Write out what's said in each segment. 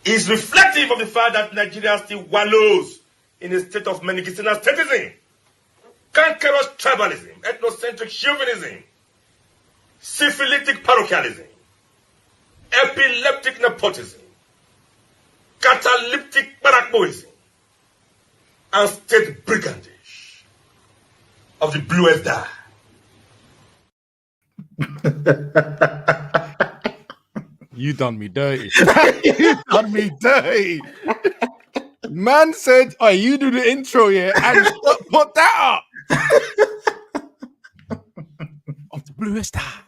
is reflective of the fact that Nigeria still wallows in a state of medicinal statism, cankerous tribalism, ethnocentric chauvinism, syphilitic parochialism, epileptic nepotism, catalyptic barrackboism, and state brigandage of the bluest dye. You done me dirty. You done me dirty. Man said, "Oh, you do the intro, yeah, and put that up." Of the bluest dye.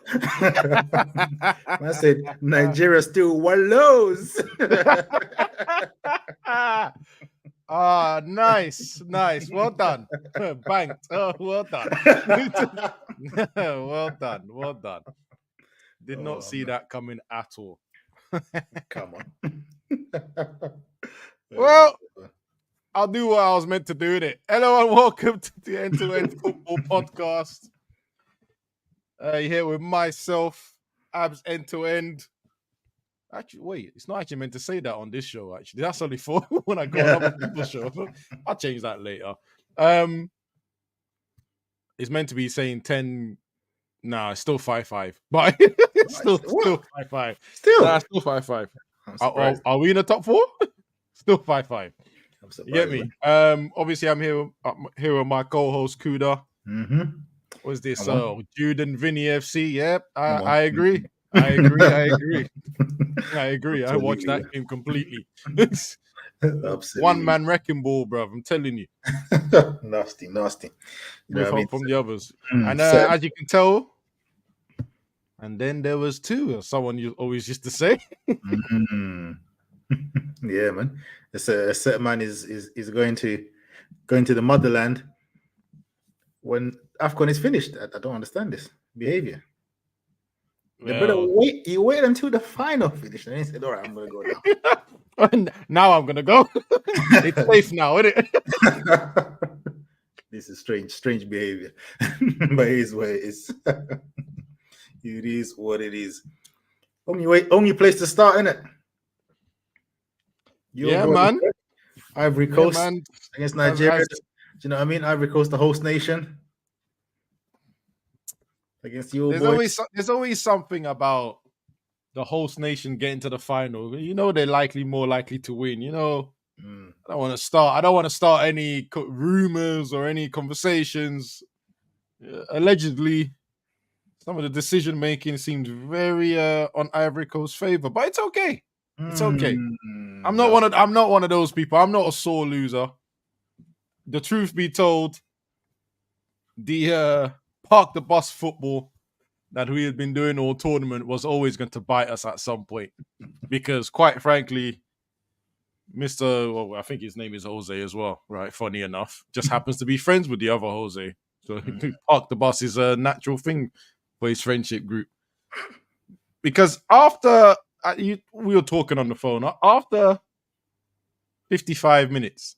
I said Nigeria still wallows. Nice. Well done. Banked. Oh, well done. Well done. Did not see that coming at all. Come on. Well, I'll do what I was meant to do in it. Hello and welcome to the End-to-End Football Podcast. Here with myself, Abs End-to-End. Actually, wait, it's not actually meant to say that on this show, actually. That's only for when I go on other people's show. I'll change that later. It's meant to be saying 10. Nah, it's still 5-5. But it's still 5-5. Still 5-5. Are we in the top 4? Still 5-5. You get me? Obviously, I'm here with my co-host Kuda. Mm-hmm. What's this? Jude and Vinny FC. Yep, I agree. I agree. I watched that game completely. One man wrecking ball, bruv. I'm telling you. Nasty. With help from the others. And as you can tell, and then there was 2, as someone always used to say. Yeah, man. A certain man is going to the motherland when AFCON is finished. I don't understand this behavior. They better wait. You wait until the final finish, and he said, "All right, I'm gonna go now." Now I'm gonna go. It's safe now, isn't it? This is strange behavior, but it is what it is. It is what it is. Only place to start, innit? Man. Ivory Coast man. Against Nigeria. Do you know what I mean? Ivory Coast, the host nation. Against your boys. There's always something about the host nation getting to the final. You know they're more likely to win. You know, I don't want to start any rumors or any conversations. Allegedly, some of the decision making seemed very on Ivory Coast's favor, but it's okay. It's okay. I'm not one of those people. I'm not a sore loser. The truth be told, the park the bus football that we had been doing all tournament was always going to bite us at some point. Because quite frankly, I think his name is Jose as well, right? Funny enough. Just happens to be friends with the other Jose. So park the bus is a natural thing for his friendship group. Because after we were talking on the phone, after 55 minutes,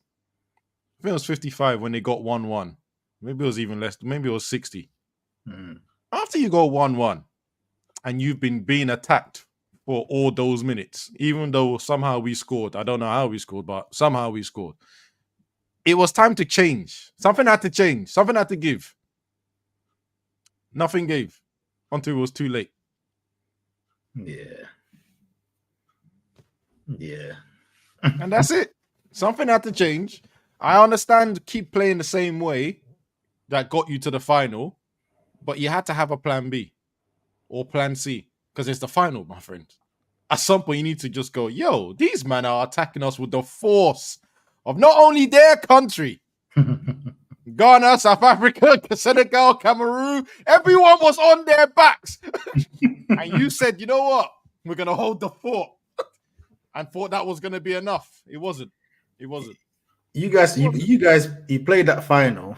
I think it was 55 when they got 1-1. Maybe it was even less. Maybe it was 60. After you go 1-1 and you've been being attacked for all those minutes, even though somehow we scored. I don't know how we scored, but somehow we scored. It was time to change. Something had to change. Something had to give. Nothing gave until it was too late. Yeah. And that's it. Something had to change. I understand keep playing the same way that got you to the final, but you had to have a plan B or plan C because it's the final, my friend. At some point, you need to just go, yo, these men are attacking us with the force of not only their country, Ghana, South Africa, Senegal, Cameroon, everyone was on their backs. And you said, you know what? We're going to hold the fort. And thought that was going to be enough. It wasn't. You played that final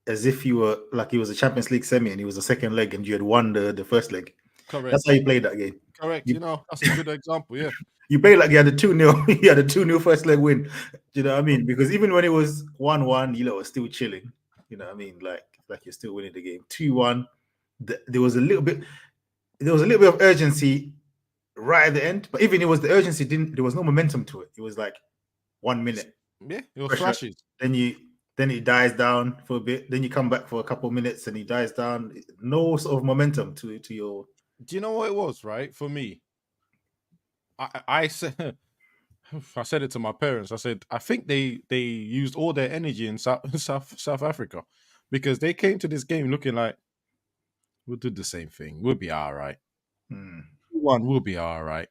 as if you were like it was a Champions League semi and it was the second leg and you had won the first leg. Correct. That's how you played that game. Correct. That's a good example. Yeah. You played like you had a 2-0. You had a 2-0 first leg win. Do you know what I mean? Because even when it was 1-1, you were still chilling. You know what I mean? Like you're still winning the game. 2-1. There was a little bit of urgency right at the end. But even it was the urgency. There was no momentum to it. It was like 1 minute. Yeah, it was Pressure. flashes. Then it dies down for a bit. Then you come back for a couple of minutes and he dies down. No sort of momentum to your. Do you know what it was, right? For me, I said, I said it to my parents. I said, I think they used all their energy in South Africa because they came to this game looking like we'll do the same thing. We'll be all right. One will be all right.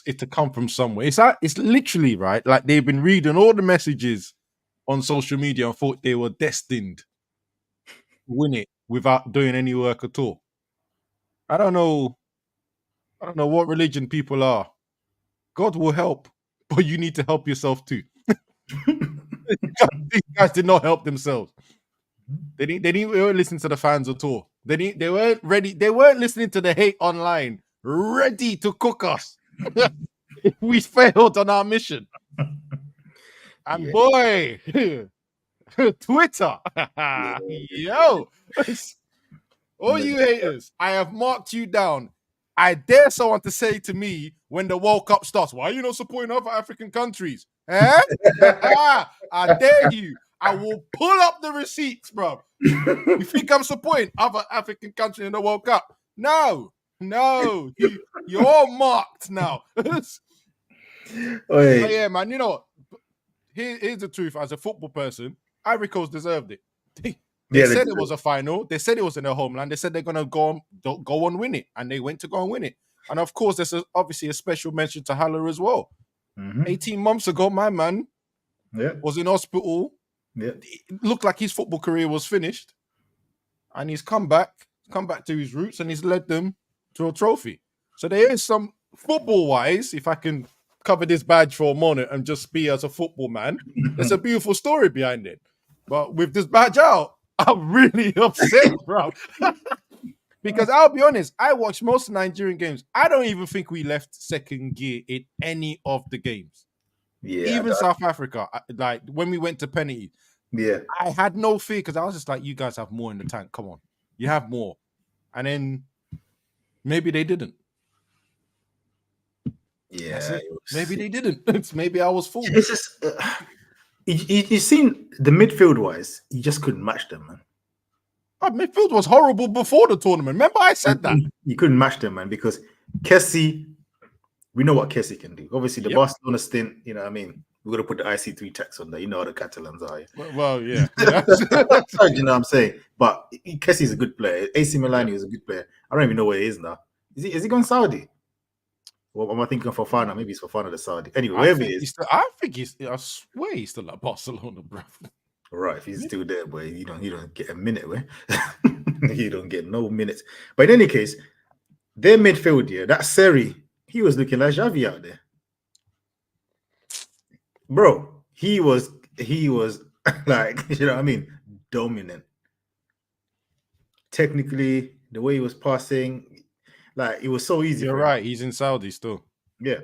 It to come from somewhere. It's literally right. Like they've been reading all the messages on social media and thought they were destined to win it without doing any work at all. I don't know what religion people are. God will help, but you need to help yourself too. These guys did not help themselves. They weren't listening to the fans at all. They weren't ready. They weren't listening to the hate online, ready to cook us if we failed on our mission. And boy, Twitter, yo, all you haters, I have marked you down. I dare someone to say to me when the World Cup starts, why are you not supporting other African countries? Eh? I dare you. I will pull up the receipts, bro. You think I'm supporting other African countries in the World Cup? No. You're all marked now. But yeah, man, you know what? Here's the truth. As a football person, Ivory Coast deserved it. They said it was a final. They said it was in their homeland. They said they're going to go on win it. And they went to go and win it. And of course, there's obviously a special mention to Haaland as well. 18 months ago, my man was in hospital. It looked like his football career was finished. And he's come back to his roots and he's led them to a trophy. So there is some football-wise, if I can cover this badge for a moment and just be as a football man, there's a beautiful story behind it. But with this badge out, I'm really upset, bro. Because I'll be honest, I watched most Nigerian games. I don't even think we left second gear in any of the games. Yeah, even South Africa, like when we went to penalty, I had no fear because I was just like, you guys have more in the tank. Come on, you have more. And then maybe they didn't. Yeah, maybe they didn't. Maybe I was fooled. It's just you seen the midfield wise, you just couldn't match them, man. Midfield was horrible before the tournament. Remember, I said that you couldn't match them, man, because Kessie, we know what Kessie can do. Obviously, the Barcelona stint, you know what I mean? We're going to put the IC3 tax on there. You know how the Catalans are. Well, yeah. You know what I'm saying? But Kessie's a good player. AC Milan is a good player. I don't even know where he is now. Is he going Saudi? Well, am I thinking Fofana? Maybe it's Fofana the Saudi. Anyway, wherever he is. I swear he's still at Barcelona, bro. Right, if he's still there, boy, you don't get a minute, boy. You don't get no minutes. But in any case, their midfield, that Seri, he was looking like Xavi out there. Bro, he was like, you know what I mean, dominant. Technically, the way he was passing, like it was so easy. You're right, he's in Saudi still. Yeah,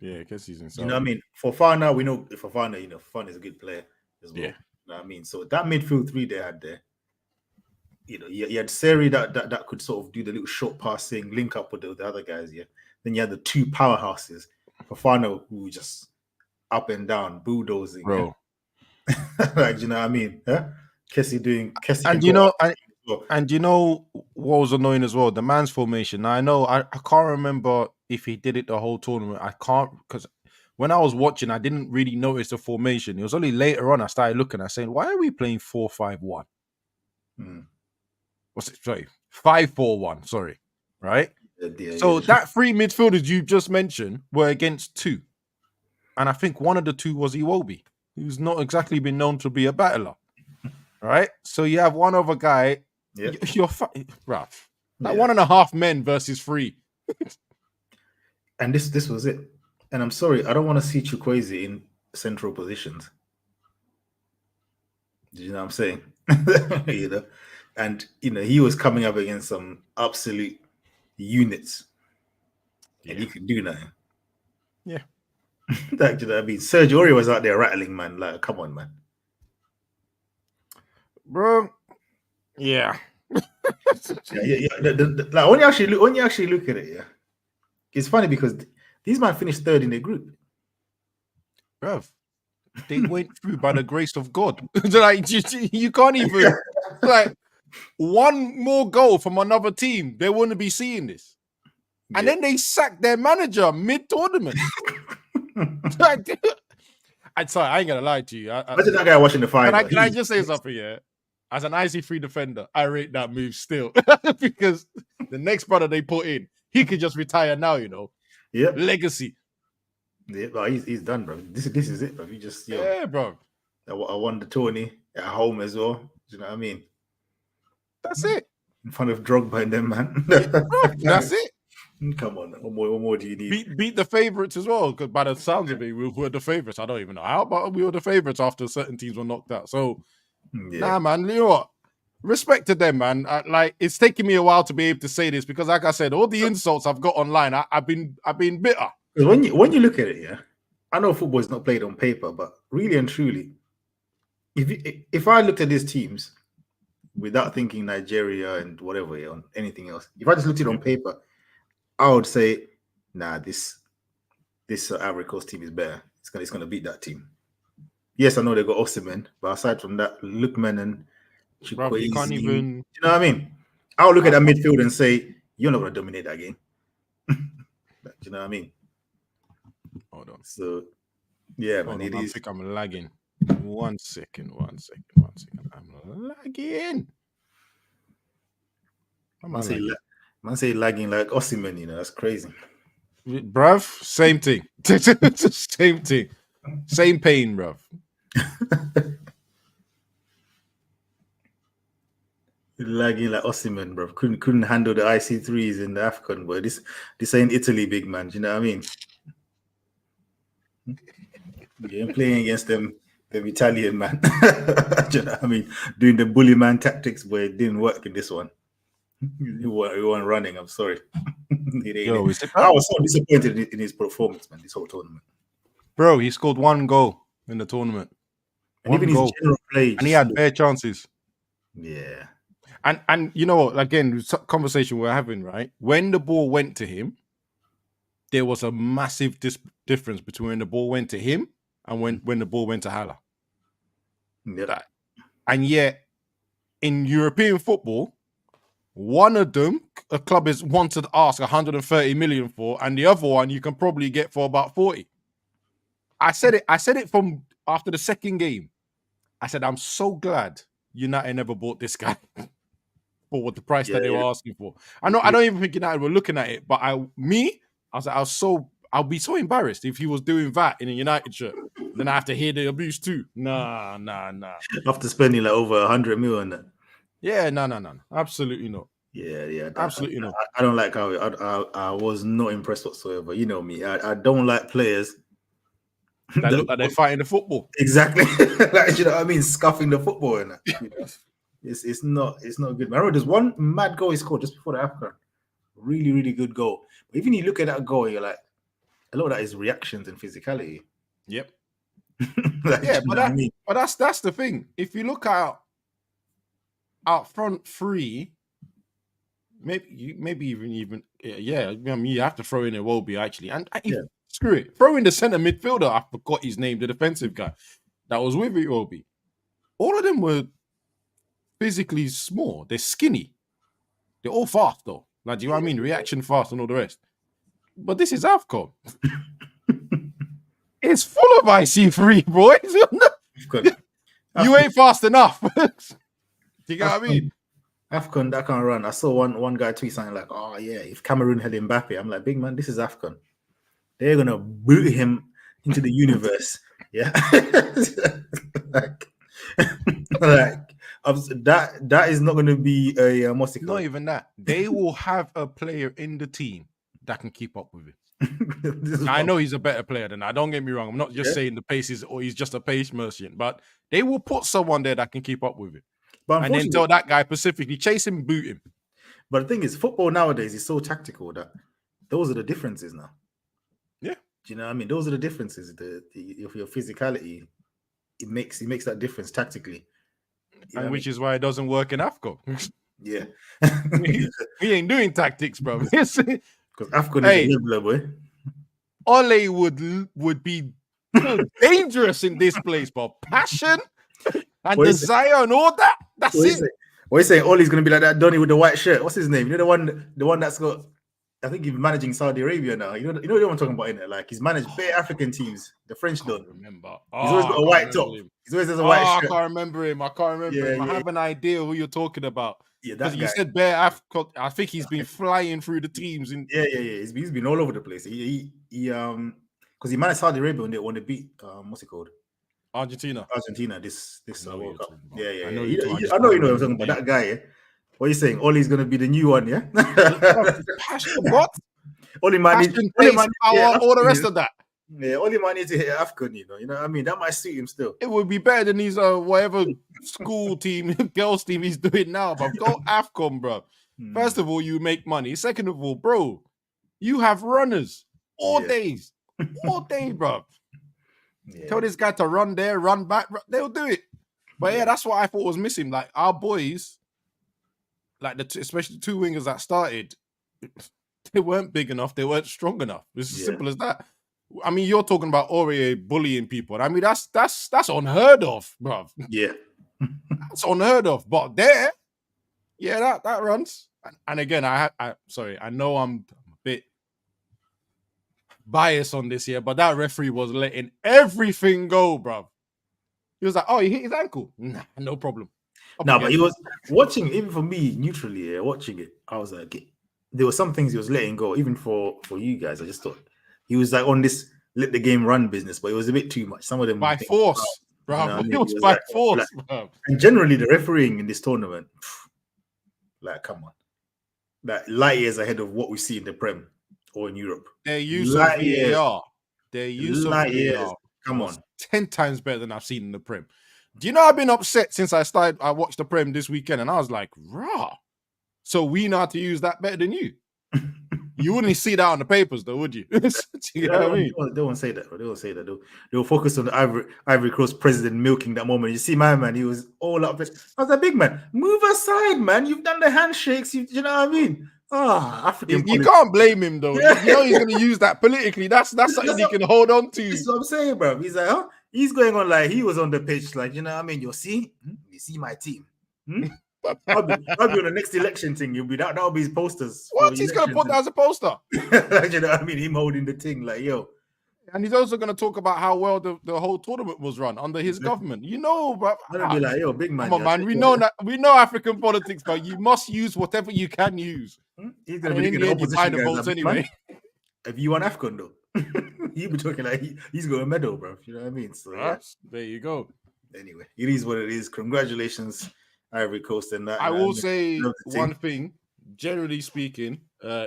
I guess he's in Saudi. You know what I mean? Fofana, we know Fofana, Fofana is a good player as well. Yeah. You know what I mean? So that midfield three they had there, you had Seri that could sort of do the little short passing, link up with the other guys, Then you had the two powerhouses, Fofana, who just up and down, bulldozing. Bro. Like, you know what I mean? Yeah? Kessie. And you know what was annoying as well? The man's formation. Now, I know I can't remember if he did it the whole tournament. I can't, because when I was watching, I didn't really notice the formation. It was only later on I started looking. I saying, why are we playing 4-5-1? What's it? Sorry, 5-4-1. Sorry, right? So that three midfielders you just mentioned were against two, and I think one of the two was Iwobi, who's not exactly been known to be a battler. Right? So you have one other guy. You're rough. Like 1.5 men versus 3. And this was it. And I'm sorry, I don't want to see Chukwueze in central positions. Do you know what I'm saying? And he was coming up against some absolute units, and he could do nothing. Yeah. Like, you know what I mean? Sergio Aurier was out there rattling, man. Like, come on, man. Bro. Yeah. Like, when you actually look at it, it's funny because these men finished third in their group. Bruv, they went through by the grace of God. Like you can't even like one more goal from another team, they wouldn't be seeing this. And then they sacked their manager mid-tournament. I'm sorry, I ain't gonna lie to you. Imagine that guy watching the final. Can I just say something here? As an IC3 defender, I rate that move still. Because the next brother they put in, he could just retire now, you know. Yeah. Legacy. Yeah, but he's done, bro. This is it, bro. You just bro. I won the tourney at home as well. Do you know what I mean? That's it. In front of Drogba and them, man. That's it. Come on, what more do you need? Beat the favourites as well, because by the sounds of it, we were the favourites. I don't even know how, but we were the favourites after certain teams were knocked out. So, nah, man, you know what? Respect to them, man. Like, it's taking me a while to be able to say this because, like I said, all the insults I've got online, I've been bitter. When you look at it, I know football is not played on paper, but really and truly, if I looked at these teams without thinking Nigeria and whatever or anything else, if I just looked at it on paper, I would say, nah, this Ivory Coast team is better. It's gonna beat that team. Yes, I know they got Osimhen, but aside from that, Lookman and Bro, you can't even. You know what I mean? I'll look at that midfield and say, you're not gonna dominate that game. Do you know what I mean? Hold on. So, yeah, Hold man, on, I think I'm lagging. One second. I'm lagging. Man say lagging like Osimhen, you know, that's crazy. Bruv, same thing. Same thing. Same pain, bruv. Lagging like Osimhen, bruv. Couldn't handle the IC3s in the AFCON, but this ain't Italy, big man. Do you know what I mean? You're playing against them Italian man. Do you know what I mean? Doing the bully man tactics, but it didn't work in this one. He wasn't running. I'm sorry. I was so disappointed in his performance, man. This whole tournament, bro. He scored one goal in the tournament, and even his general play, and he had bare chances. Yeah, and you know what? Again, conversation we're having, right? When the ball went to him, there was a massive difference between when the ball went to him and when the ball went to Haaland. Yeah. And yet, in European football, one of them, a club is wanted to ask 130 million for, and the other one you can probably get for about 40. I said it from after the second game. I said, I'm so glad United never bought this guy for what the price that they were asking for. I don't even think United were looking at it, but I'll be so embarrassed if he was doing that in a United shirt. Then I have to hear the abuse too. Nah. After spending like over 100 million on that. Yeah, no. Absolutely not. Yeah. Absolutely not. I don't like how I was not impressed whatsoever. You know me. I don't like players that look like they're fighting the football. Exactly. Like, you know what I mean? Scuffing the football and that. You know? It's not good. I remember there's one mad goal he scored just before the AFCON. Really, really good goal. But even you look at that goal, you're like, a lot of that is reactions and physicality. Yep. Like, yeah, but that's the thing. If you look out front three, maybe even yeah. I mean, you have to throw in Iwobi actually, and screw it, throw in the centre midfielder. I forgot his name, the defensive guy that was with Iwobi. All of them were physically small. They're skinny. They're all fast though. Like, do you know what I mean? Reaction fast and all the rest. But this is AFCON. It's full of IC3, boys. You ain't fast enough. Do you get what I mean? AFCON, that can't run. I saw one guy tweet something like, oh yeah, if Cameroon had Mbappe, I'm like, big man, this is AFCON. They're gonna boot him into the universe. Yeah. That is not gonna be a not even that. They will have a player in the team that can keep up with it. I know he's a better player than that. Don't get me wrong. I'm not just saying the pace is, or he's just a pace merchant, but they will put someone there that can keep up with it. But and then tell that guy specifically, chase him, boot him. But the thing is, football nowadays is so tactical that those are the differences now. Yeah. Do you know what I mean? Those are the differences. Your physicality, it makes that difference tactically. And which is why it doesn't work in AFCON. Yeah. We ain't doing tactics, bro. Because AFCON is a leveler, boy. Ole would be so dangerous in this place, but passion and desire and all that. That's it. What are you saying? Ole's gonna be like that Donny with the white shirt. What's his name? You know the one that's got. I think he's managing Saudi Arabia now. You know what I'm talking about, innit? Like he's managed bare African teams. The French Don. Remember? He's always got a white top. He's always has a white shirt. I can't remember him. I have an idea who you're talking about. Yeah, that guy. You said bare Africa. I think he's been flying through the teams. Yeah. He's been all over the place. He because he managed Saudi Arabia when they beat what's it called? Argentina. This World Cup. Yeah. I know you know what I'm talking about. That guy, yeah. What are you saying? Ole's gonna be the new one, yeah? Passion, what? Ole man needs power, all the rest of that. Yeah, Ole man needs to hit AFCON, you know what I mean? That might suit him still. It would be better than his whatever school team, girls team he's doing now, but go AFCON, bro. First of all, you make money. Second of all, bro, you have runners all days, bro. Yeah. Tell this guy to run there, run back, they'll do it. But yeah, that's what I thought was missing. Like our boys, like especially the two wingers that started, they weren't big enough, they weren't strong enough. It's as simple as that. I mean, you're talking about Aurier bullying people. I mean, that's unheard of, bro. Yeah, that's unheard of. But there, that runs. And again, I know I'm a bit biased on this here, but that referee was letting everything go, bro. He was like, "Oh, he hit his ankle. Nah, no problem." But he was watching. Even for me, neutrally, watching it, I was like, there were some things he was letting go. Even for you guys, I just thought he was like on this let the game run business, but it was a bit too much. Some of them by force, bro. It was by force, bro. And generally, the refereeing in this tournament, like, come on, like light years ahead of what we see in the Prem or in Europe. Their use of VAR, come on, 10 times better than I've seen in the Prem. Do you know I've been upset since I watched the Prem this weekend, and I was like, rah. So we know how to use that better than you. You wouldn't see that on the papers, though, would you? You know what I mean? They won't say that. They won't say that. They'll focus on the Ivory Coast president milking that moment. You see, my man, he was all up. I was a big man. Move aside, man. You've done the handshakes. You know what I mean? African. You can't blame him, though. Yeah. You know he's going to use that politically. That's something he can hold on to. That's what I'm saying, bro. He's like, huh? He's going on like he was on the pitch, like, you know what I mean? You see my team. I'll be on the next election thing. That'll be his posters. What? He's gonna put that as a poster. You know what I mean? Him holding the thing, like, yo. And he's also gonna talk about how well the whole tournament was run under his government. You know, bro. I'll be like, yo, big man. Come on, man. We know African politics, but you must use whatever you can use. He's gonna be the opposition guys votes anyway. If you want AFCON though, you be talking like he's got a medal, bro. You know what I mean? So there you go. Anyway, it is what it is. Congratulations, Ivory Coast, and that. I will say one thing. Generally speaking,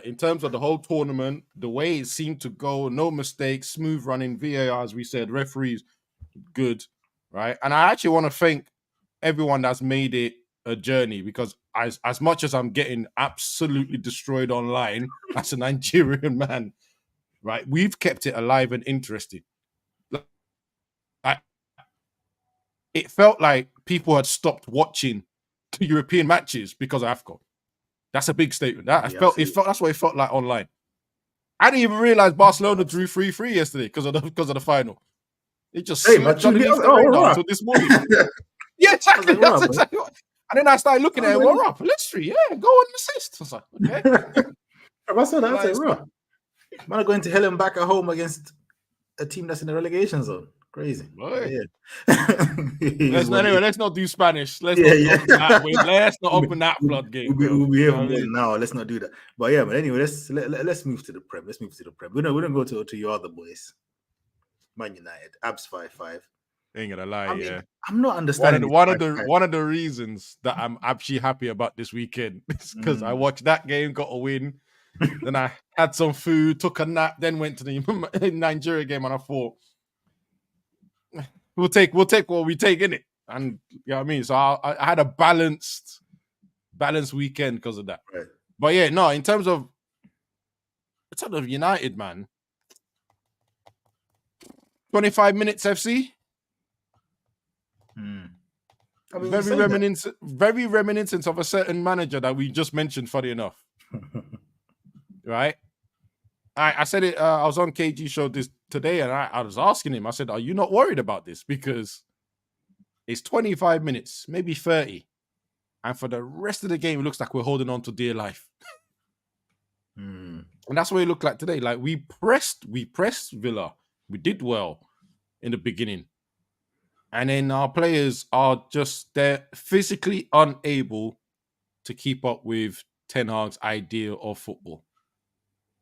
in terms of the whole tournament, the way it seemed to go, no mistakes, smooth running, VAR, as we said, referees, good, right? And I actually want to thank everyone that's made it a journey, because as much as I'm getting absolutely destroyed online as a Nigerian man, right, we've kept it alive and interesting. It felt like people had stopped watching the European matches because of AFCON. That's a big statement. That's what it felt like online. I didn't even realize Barcelona drew 3-3 yesterday because of the final. It just slipped underneath the radar until this morning. Yeah, exactly. That's exactly what. And then I started looking at it. We're up. Let's see. Yeah, go and assist. I was like, okay. I saw that. I was like, man, I'm going to hell and back at home against a team that's in the relegation zone. Crazy. Yeah. Let's not do Spanish. Let's not open that floodgate. We'll be here now. Let's not do that. But yeah, but anyway, let's move to the Prem. We don't go to your other boys. Man United, Abs 5-5. Ain't gonna lie, I'm not understanding. One of the reasons that I'm actually happy about this weekend is because I watched that game, got a win. Then I had some food, took a nap, then went to the Nigeria game, and I thought, we'll take what we take in it. And you know what I mean? So I had a balanced weekend because of that. Right. But yeah, no, in terms of United, man, 25 minutes FC. I mean, very reminiscent of a certain manager that we just mentioned, funny enough. Right? I said it. I was on KG show today, and I was asking him. I said, "Are you not worried about this? Because it's 25 minutes, maybe 30, and for the rest of the game, it looks like we're holding on to dear life." And that's what it looked like today. Like we pressed Villa. We did well in the beginning, and then our players are they're physically unable to keep up with Ten Hag's idea of football.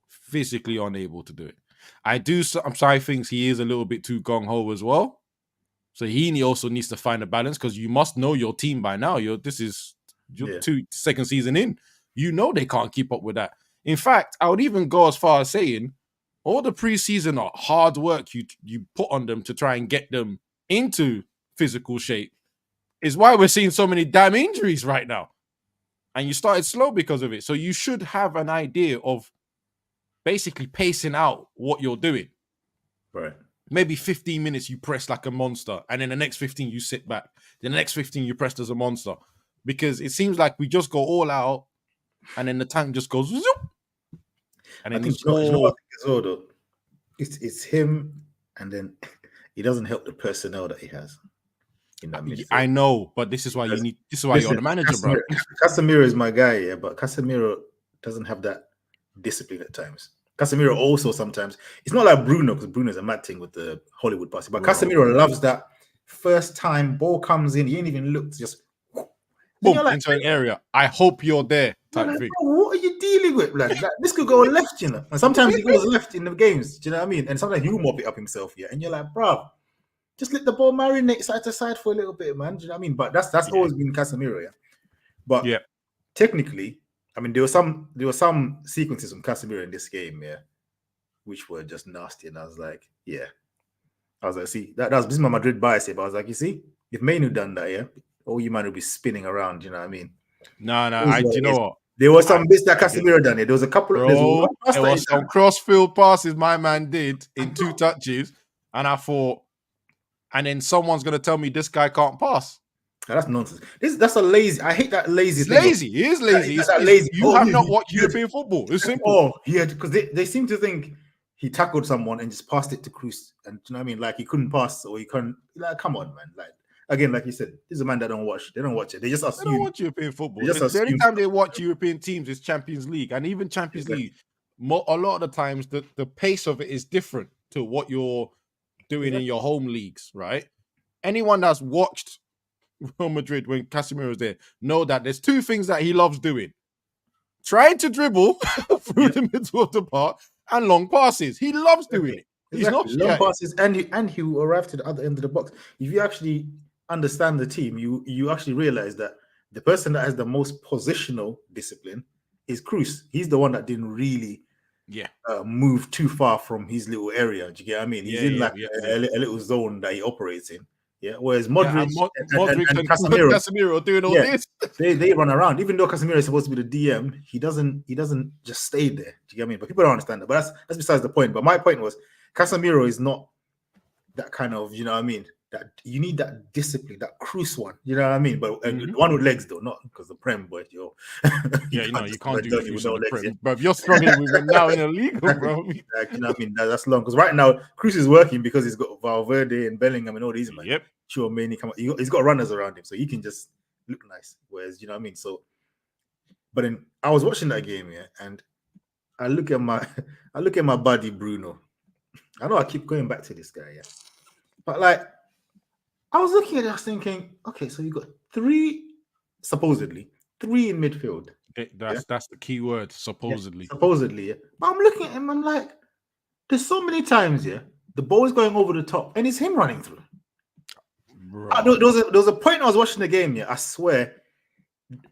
Physically unable to do it. I think he is a little bit too gung-ho as well. So he also needs to find a balance, because you must know your team by now. This is your second season in. You know they can't keep up with that. In fact, I would even go as far as saying all the preseason hard work you put on them to try and get them into physical shape is why we're seeing so many damn injuries right now. And you started slow because of it. So you should have an idea of basically pacing out what you're doing. Right. Maybe 15 minutes you press like a monster, and then the next 15 you sit back. Then the next 15 you press as a monster. Because it seems like we just go all out, and then the tank just goes zoop. And then I think you know what I think as well, though? It's him, and then he doesn't help the personnel that he has. I know, but this is why you're the manager, bro. Casemiro is my guy, yeah, but Casemiro doesn't have that discipline at times. Casemiro also sometimes, it's not like Bruno, because Bruno's a mad thing with the Hollywood pass, but Casemiro loves that first time ball comes in, he ain't even looked, just boom, into an area. I hope you're there. Type like, thing. Bro, what are you dealing with? Like, this could go left, you know. And sometimes he goes left in the games, do you know what I mean? And sometimes he'll mop it up himself, yeah. And you're like, bro, just let the ball marinate side to side for a little bit, man. Do you know what I mean? But that's always been Casemiro, yeah. But technically, I mean, there were some sequences from Casemiro in this game, yeah, which were just nasty. And I was like, see, this is my Madrid bias here, but I was like, you see, if Mainu done that, yeah, all you man would be spinning around, you know what I mean? No, you know what? There were some bits that Casemiro done it. There was a couple of there was some cross-field passes my man did in 2 touches, and I thought, and then someone's gonna tell me this guy can't pass. That's nonsense. That's a lazy. I hate that lazy. It's lazy. He is lazy. Lazy. You have not watched European football. It's simple. Oh, yeah, because they seem to think he tackled someone and just passed it to Cruz, and you know what I mean? Like he couldn't pass, or he couldn't. Like, come on, man. Like again, like you said, this is a man that don't watch. They don't watch it. They just assume. They don't watch European football. The only time they watch European teams is Champions League, and even Champions League, a lot of the times the pace of it is different to what you're doing in your home leagues, right? Anyone that's watched Real Madrid when Casemiro was there know that there's 2 things that he loves doing: trying to dribble through the middle of the park and long passes. He loves doing it. He's not long passes, and he will arrive to the other end of the box. If you actually understand the team, you actually realize that the person that has the most positional discipline is Cruz. He's the one that didn't really move too far from his little area. Do you get what I mean? He's in a little zone that he operates in. Yeah, whereas Modric and Casemiro doing all this, they run around. Even though Casemiro is supposed to be the DM, he doesn't just stay there. Do you get what I mean? But people don't understand that. But that's besides the point. But my point was, Casemiro is not that kind of, you know what I mean? That you need that discipline, that Cruz one. You know what I mean? But the one with legs though, not because the Prem, but yo. You can't do Cruz with no legs. Prem. But if you're struggling with him now in a league, bro. Like, you know what I mean? That's long. Because right now, Cruz is working because he's got Valverde and Bellingham and all these man. Yep. Sure, mainly he's got runners around him, so he can just look nice. Whereas, you know what I mean? So, but then I was watching that game, and I look at my buddy Bruno. I know I keep going back to this guy, but like I was looking at it, I was thinking, okay, so you got supposedly three in midfield. That's the key word, supposedly. Supposedly, yeah. But I'm looking at him, I'm like, there's so many times, the ball is going over the top, and it's him running through. There was a point I was watching the game, I swear,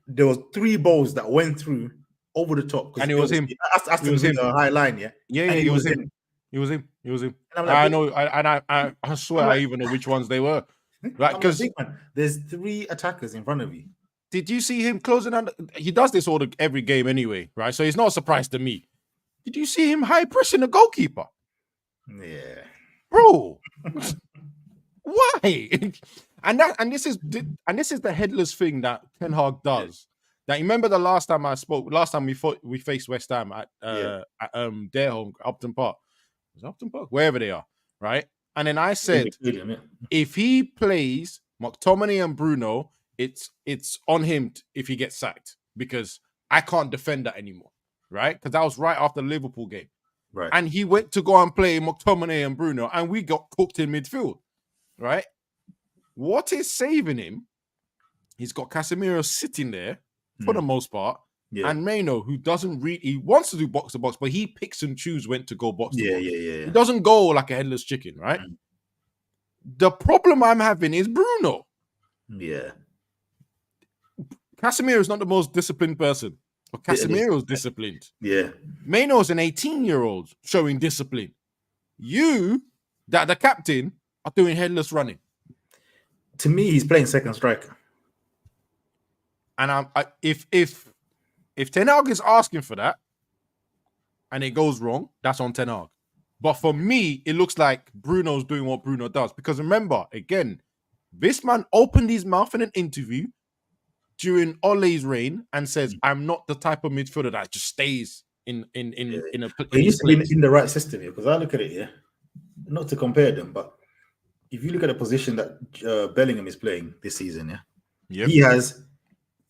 there was 3 balls that went through over the top, and it was him. Aston Villa high line, yeah, it was him. It was him. Like, I know, I swear I even know which ones they were. Right, because there's 3 attackers in front of you. Did you see him closing under? He does this every game anyway, right? So it's not a surprise to me. Did you see him high pressing the goalkeeper? Yeah, bro. Why? And this is the headless thing that Ten Hag does. That remember the last time we faced West Ham at their home, Upton Park. Was it Upton Park? Wherever they are, right? And then I said, if he plays McTominay and Bruno, it's on him if he gets sacked, because I can't defend that anymore, right? Because that was right after the Liverpool game. Right. And he went to go and play McTominay and Bruno, and we got cooked in midfield, right? What is saving him? He's got Casemiro sitting there for the most part, and Maino, who doesn't he wants to do box to box, but he picks and chooses when to go box to box. He doesn't go like a headless chicken, right? The problem I'm having is Bruno. Yeah. Casemiro is not the most disciplined person, but Casemiro's disciplined. Yeah. Maino's an 18-year-old showing discipline. You, that the captain, are doing headless running. To me, he's playing second striker. And if Ten Hag is asking for that and it goes wrong, that's on Ten Hag. But for me, it looks like Bruno's doing what Bruno does. Because remember, again, this man opened his mouth in an interview during Ole's reign and says, "I'm not the type of midfielder that just stays in a." He used to be in the right system here, because I look at it here, not to compare them, but if you look at the position that Bellingham is playing this season, he has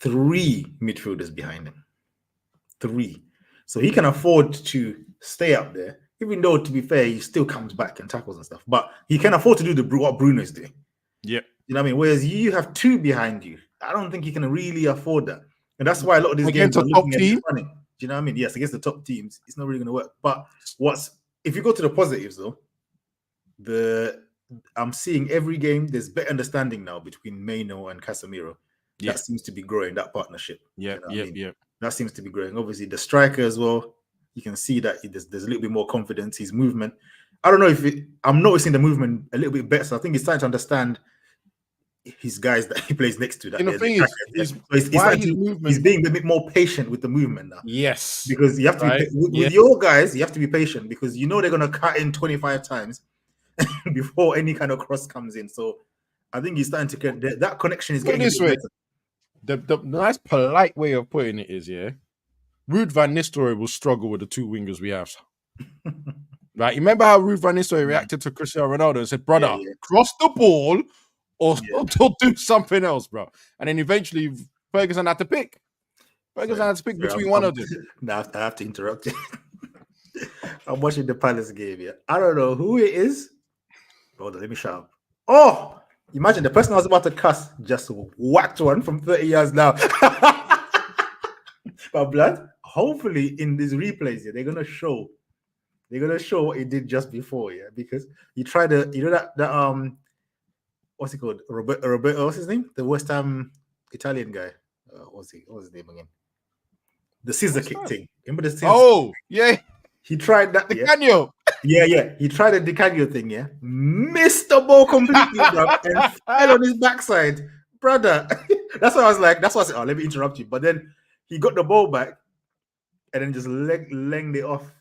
3 midfielders behind him. 3. So he can afford to stay up there, even though, to be fair, he still comes back and tackles and stuff. But he can afford to do what Bruno is doing. Yeah. You know what I mean? Whereas you have 2 behind you. I don't think he can really afford that. And that's why a lot of these games are looking at running. Do you know what I mean? Yes, against the top teams, it's not really going to work. But if you go to the positives, though, I'm seeing every game, there's better understanding now between Maino and Casemiro. That seems to be growing, that partnership. Yeah, That seems to be growing. Obviously, the striker as well, you can see that there's a little bit more confidence, his movement. I don't know I'm noticing the movement a little bit better. So I think he's starting to understand his guys that he plays next to. That the thing he's being a bit more patient with the movement now. Yes. Because you have to be, with your guys, you have to be patient, because you know they're going to cut in 25 times before any kind of cross comes in. So I think he's starting to get that connection is getting this way. better. The nice, polite way of putting it is, Ruud van Nistelrooy will struggle with the 2 wingers we have. Right? You remember how Ruud van Nistelrooy reacted to Cristiano Ronaldo and said, "Brother, cross the ball or do something else, bro." And then eventually Ferguson had to pick. Between one of them. Now I have to interrupt you. I'm watching the Palace game here. I don't know who it is. Hold on, let me shout out. Oh! Imagine the person I was about to cuss just whacked one from 30 yards now. But blood, hopefully in these replays, they're gonna show what he did just before, because he tried that what's he called? Roberto, what's his name? The West Ham Italian guy. What was his name again? The scissor kick thing. Remember the scissor? Oh, yeah. He tried that. The Canio. Yeah. He tried the Di Canio thing, missed the ball completely, bro, and fell on his backside, brother. That's why I said, "Oh, let me interrupt you." But then he got the ball back and then just lenged it off.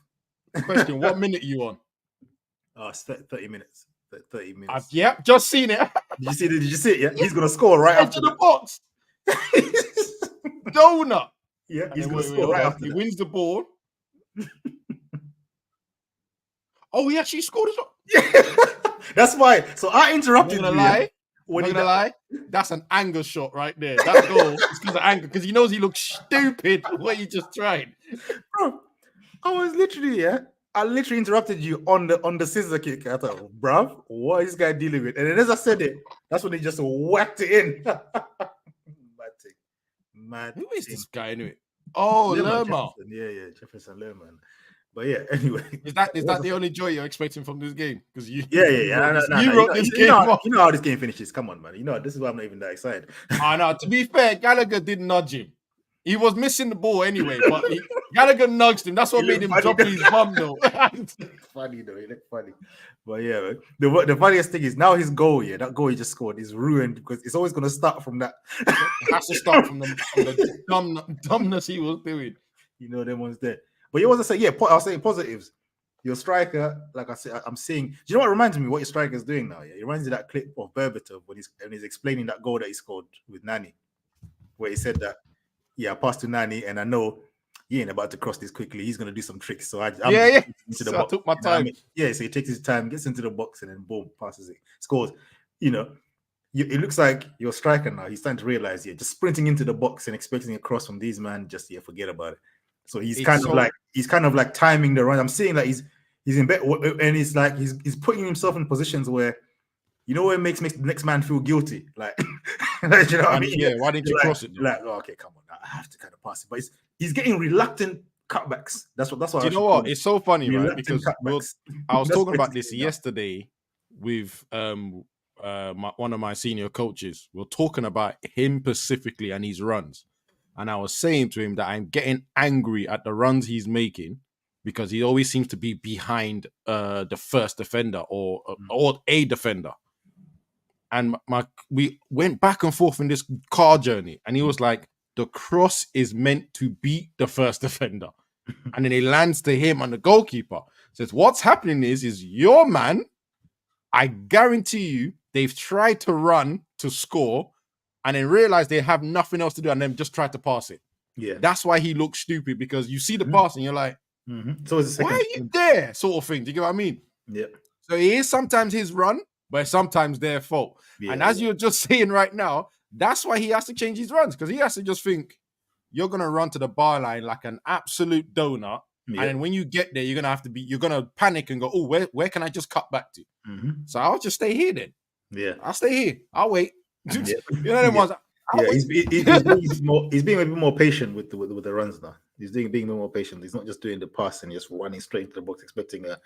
Question: what minute are you on? Oh, it's 30 minutes. 30 minutes. I've just seen it. Did you see it? Yeah, he's gonna score right after the box. Donut. Yeah, he's gonna score right after. He wins the ball. Oh, he actually scored as well. Yeah. That's why. So I interrupted you. I'm gonna lie. That's an anger shot right there. That goal is because of anger, because he knows he looks stupid what he just tried. Bro, I literally interrupted you on the scissor kick. I thought, bruv, what is this guy dealing with? And then as I said it, that's when he just whacked it in. Mad Who is this guy anyway? Oh, Lerma. Jefferson Lerma. But yeah, anyway. Is that the only joy you're expecting from this game? Because you wrote this game. You know how this game finishes. Come on, man. You know this is why I'm not even that excited. No, to be fair, Gallagher did nudge him. He was missing the ball anyway, but Gallagher nudged him. That's what made him drop his bum, though. Funny though, he looked funny. But yeah, man. The funniest thing is now his goal, that goal he just scored is ruined, because it's always going to start from that. It has to start from the dumbness he was doing. You know, them ones there. But you want to say, I was saying positives. Your striker, like I said, I'm seeing. Do you know what reminds me what your striker is doing now? Yeah, it reminds me of that clip of Berbatov when he's explaining that goal that he scored with Nani, where he said that I passed to Nani, and I know he ain't about to cross this quickly. He's gonna do some tricks. So I'm Yeah. into the So I box. took my You know what I time. mean? Yeah, so he takes his time, gets into the box, and then boom, passes it, scores. You know, it looks like your striker now. He's starting to realize, just sprinting into the box and expecting a cross from these man, just forget about it. So he's kind of like timing the run. I'm seeing that he's in bed, and it's like he's putting himself in positions where, where it makes the next man feel guilty. Like, you know what I mean? Yeah, why didn't you cross it? Like, oh, okay, come on, I have to kind of pass it. But he's getting reluctant cutbacks. That's what. Do you know what? It's so funny, right? Because I was talking about this yesterday with one of my senior coaches. We're talking about him specifically and his runs, and I was saying to him that I'm getting angry at the runs he's making because he always seems to be behind the first defender or a defender. And we went back and forth in this car journey, and he was like, the cross is meant to beat the first defender. And then it lands to him and the goalkeeper. Says, what's happening is your man, I guarantee you, they've tried to run to score and then realize they have nothing else to do and then just try to pass it. Yeah. That's why he looks stupid, because you see the pass and you're like, so why are you there? Sort of thing. Do you get what I mean? Yeah. So it is sometimes his run, but sometimes their fault. Yeah, and as you're just saying right now, that's why he has to change his runs, because he has to just think, you're going to run to the bar line like an absolute donut. Yeah. And then when you get there, you're going to panic and go, oh, where can I just cut back to? So I'll just stay here then. Yeah. I'll stay here. I'll wait. Yeah. You know them ones. He's being a bit more patient with the runs now. He's being a bit more patient. He's not just doing the pass and just running straight into the box expecting a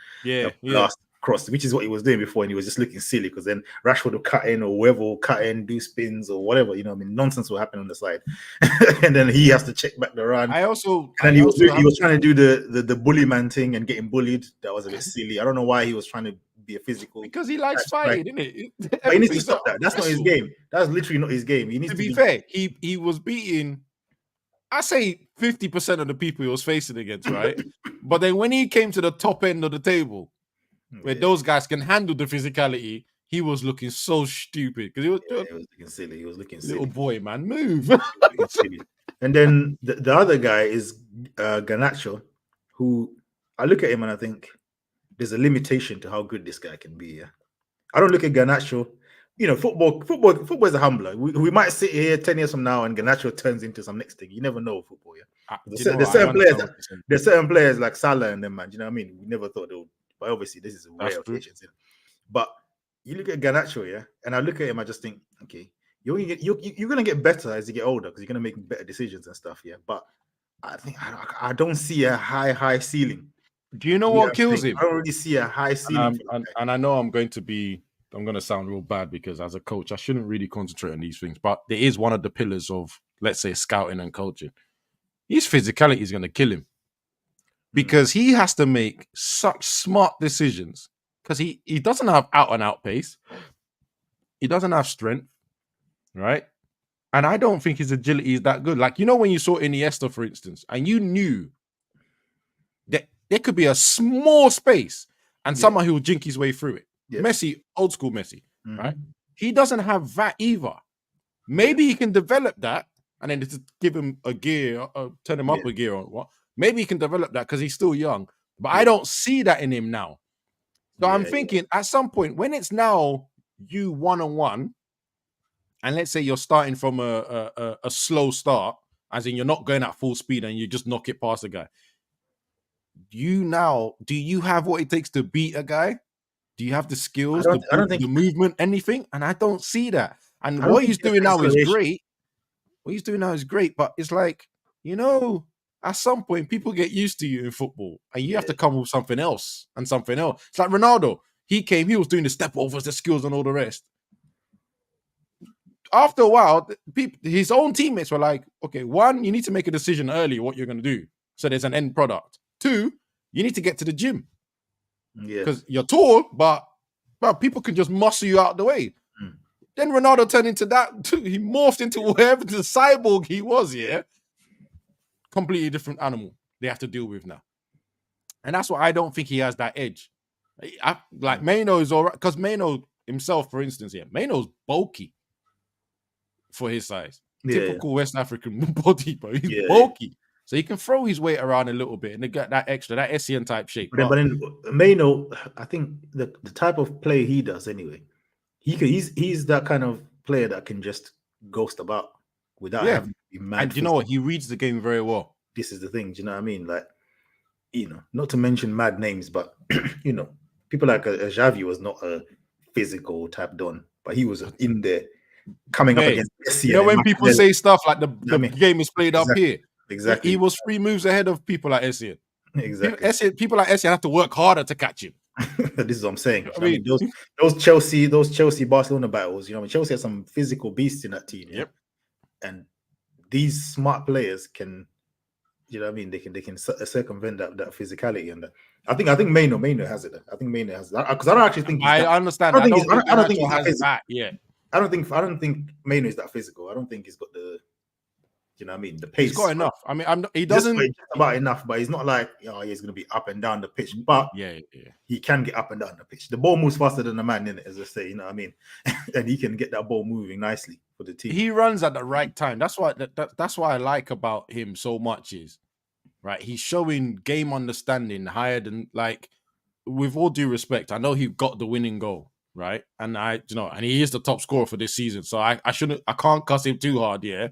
last cross, which is what he was doing before, and he was just looking silly because then Rashford will cut in or whoever will cut in, do spins or whatever. Nonsense will happen on the side, and then he has to check back the run. He was trying to do the bully man thing and getting bullied. That was a bit silly. I don't know why he was trying to be a physical, because he likes fighting, isn't it? But he needs to stop that. That's not his game. That's literally not his game. He needs to be fair. He was beating, I say 50% of the people he was facing against, right? But then when he came to the top end of the table, where those guys can handle the physicality, he was looking so stupid because he was looking silly. He was looking silly. Little boy, man, move. And then the other guy is Garnacho, who I look at him and I think there's a limitation to how good this guy can be. Yeah, I don't look at Garnacho. Football is a humbler. We might sit here 10 years from now and Garnacho turns into some next thing. You never know football. Yeah, there's certain players like Salah and them, man. You know what I mean? We never thought they would. But obviously, this is a rare occasion. But you look at Garnacho, yeah, and I look at him, I just think, okay, you're gonna get better as you get older because you're gonna make better decisions and stuff, yeah. But I think I don't see a high ceiling. Do you know what kills him? I don't really see a high ceiling. And I know I'm going to sound real bad because as a coach, I shouldn't really concentrate on these things. But there is one of the pillars of, let's say, scouting and coaching. His physicality is going to kill him. Because he has to make such smart decisions. Because he doesn't have out-and-out pace. He doesn't have strength. Right? And I don't think his agility is that good. Like, when you saw Iniesta, for instance, and you knew that there could be a small space and someone who will jink his way through it. Yeah. Messi, old school Messi, right? He doesn't have that either. Maybe he can develop that and then just give him a gear, turn him up a gear or what. Maybe he can develop that because he's still young. But I don't see that in him now. So I'm thinking at some point, when it's now you one-on-one, and let's say you're starting from a slow start, as in you're not going at full speed and you just knock it past a guy. Do you have what it takes to beat a guy? Do you have the skills, I don't think the movement, anything? And I don't see that. And what he's doing now is great. What he's doing now is great, but it's like, at some point, people get used to you in football and you have to come with something else and something else. It's like Ronaldo. He was doing the step overs, the skills and all the rest. After a while, his own teammates were like, okay, one, you need to make a decision early what you're going to do. So there's an end product. Two, you need to get to the gym. Because you're tall, but people can just muscle you out the way. Then Ronaldo turned into that. He morphed into whatever the cyborg he was, completely different animal they have to deal with now. And that's why I don't think he has that edge. Like Maino is all right, because Maino himself, for instance, Maino's bulky for his size. typical West African body, bro. He's Yeah. bulky. So he can throw his weight around a little bit and they get that extra, that Essien type shape. But then Maino, I think the type of play he does anyway, he's that kind of player that can just ghost about without having to be mad. And you know what? He reads the game very well. This is the thing. Do you know what I mean? Like, not to mention mad names, but people like Xavi was not a physical type don, but he was in there coming up against Essien. When people say stuff like the game is played up here, exactly, he was 3 moves ahead of people like Essien. Exactly, people like Essien have to work harder to catch him. This is what I'm saying. I mean, those Chelsea Barcelona battles. Chelsea has some physical beasts in that team. Yep. And these smart players can, they can circumvent that physicality and that. I think Maino has it. I think Maino has that because I don't actually think. I understand. I don't think he has that. Yeah. I don't think Maino is that physical. I don't think he's got the. The pace. He's got enough. I mean, he doesn't just about enough, but he's not like he's going to be up and down the pitch. But he can get up and down the pitch. The ball moves faster than the man in it, as I say. You know what I mean? And he can get that ball moving nicely for the team. He runs at the right time. That's why I like about him so much is right. He's showing game understanding higher than with all due respect. I know he got the winning goal, right? And and he is the top scorer for this season. So I can't cuss him too hard, yeah.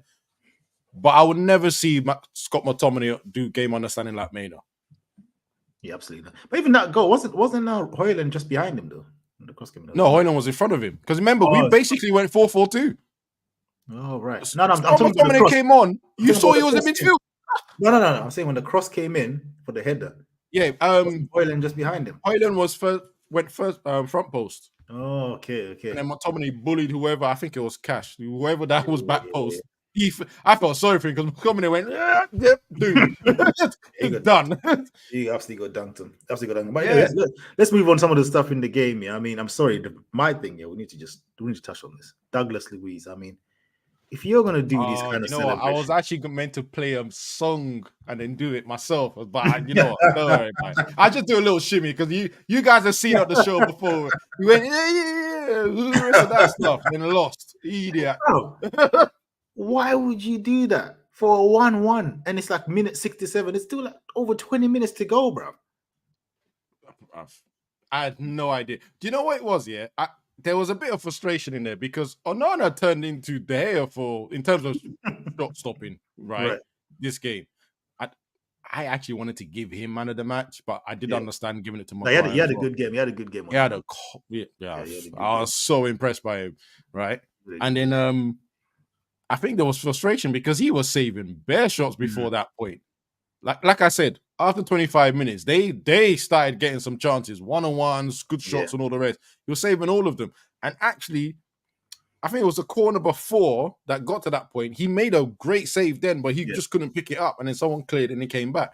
But I would never see Scott McTominay do game understanding like Maino. Yeah, absolutely. But even that goal wasn't Haaland just behind him though? The cross came in. No, Haaland was in front of him. Because remember, we basically went 4-4-2. Oh right. No, I'm talking about McTominay came on. You saw he was in midfield. No. I'm saying when the cross came in for the header. Yeah. Haaland just behind him. Haaland went first front post. Oh, okay. And then McTominay bullied whoever. I think it was Cash. Whoever that was back post. I felt sorry for him because McTominay went, dude, he's done. He absolutely got dunked. But let's move on some of the stuff in the game. Yeah, I mean, I'm sorry, my thing. Yeah, we need to touch on this. Douglas Luiz. I mean, if you're gonna do these kind of celebrations, I was actually meant to play a song and then do it myself, but you know what? Don't worry, man. I just do a little shimmy because you guys have seen on the show before. We went, the rest of that stuff, and lost. Idiot. Why would you do that for a 1-1 and it's like minute 67? It's still like over 20 minutes to go, bro. I had no idea. Do you know what it was? Yeah, there was a bit of frustration in there because Onana turned into De Gea in terms of shot stopping. Right, this game. I actually wanted to give him man of the match, but I did understand giving it to Maguire. He had a good game. He had a good game. I was so impressed by him. Right, and then I think there was frustration because he was saving bare shots before that point. Like I said, after 25 minutes, they started getting some chances, one-on-ones, good shots, and all the rest. He was saving all of them. And actually, I think it was the corner before that got to that point. He made a great save then, but he just couldn't pick it up. And then someone cleared and he came back.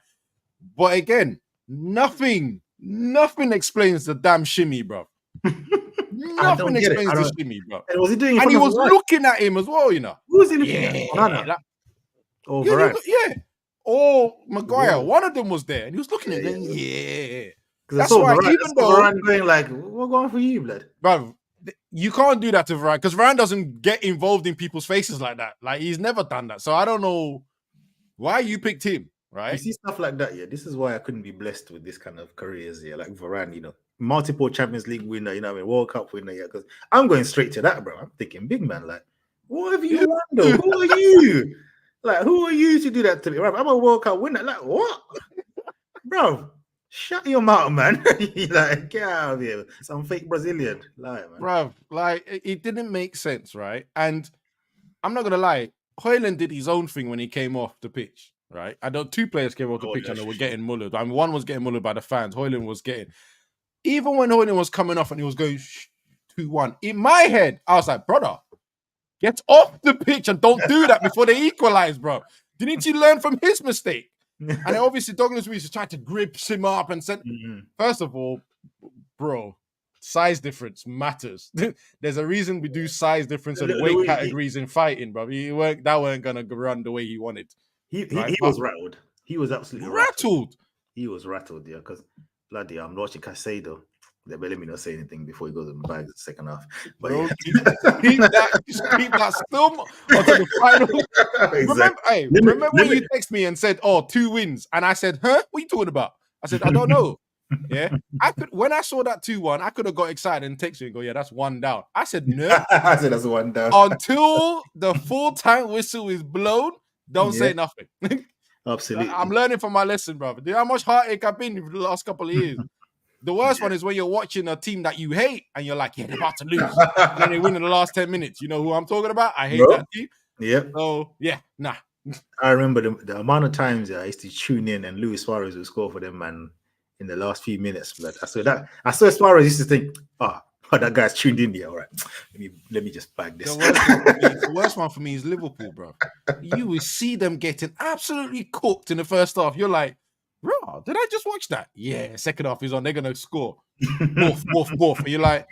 But again, nothing explains the damn shimmy, bro. Nothing explains the shimmy, bro. And was he doing? And he was looking at him as well, you know. Who was he looking at? Or Maguire. One of them was there, and he was looking at him. That's why, even though Varane going like, "What's going for you, blood?" Bro, you can't do that to Varane because Varane doesn't get involved in people's faces like that. Like he's never done that. So I don't know why you picked him. Right? You see stuff like that, yeah. This is why I couldn't be blessed with this kind of careers, yeah. Like Varane, you know. Multiple Champions League winner, you know what I mean, World Cup winner, yeah, because I'm going straight to that, bro. I'm thinking, big man, like, what have you won, though? Who are you? Like, who are you to do that to me? Right? I'm a World Cup winner. Like, what? Bro, shut your mouth, man. Like, get out of here. Some fake Brazilian. Lie, man. Bro, like, it didn't make sense, right? And I'm not going to lie, Haaland did his own thing when he came off the pitch, right? I know 2 players came off the pitch and they were getting mullered. I mean, one was getting mullered by the fans. Haaland was getting... Even when Haaland was coming off and he was going 2-1, in my head, I was like, brother, get off the pitch and don't do that before they equalize, bro. Didn't you learn from his mistake? And then obviously Douglas Luiz tried to grip him up and said, first of all, bro, size difference matters. There's a reason we do size difference and weight categories in fighting, bro. That weren't going to run the way he wanted. He was rattled. He was absolutely rattled. He was rattled, yeah, because bloody, I'm watching Caicedo. But let me not say anything before he goes in the bag the second half. But Bro, yeah. keep that still until the final. Exactly. Remember when you text me and said, "Oh, 2 wins," and I said, "Huh? What are you talking about?" I said, "I don't know." Yeah, when I saw that 2-1, I could have got excited and text you and go, "Yeah, that's 1 down." I said, "No." I said that's 1 down. Until the full-time whistle is blown, don't say nothing. Absolutely. I'm learning from my lesson, brother. Do you know how much heartache I've been for the last couple of years? The worst one is when you're watching a team that you hate and you're like, yeah, they're about to lose. And then they win in the last 10 minutes. You know who I'm talking about? I hate that team. Yep. So, yeah, nah. I remember the amount of times I used to tune in and Luis Suarez would score for them, man, in the last few minutes. But I saw Suarez used to think, oh, that guy's tuned in there. All right, let me just bag this. The worst one for me is Liverpool, bro. You will see them getting absolutely cooked in the first half. You're like, bro, did I just watch that? Yeah, second half is on. They're gonna score. Woof. And you're like,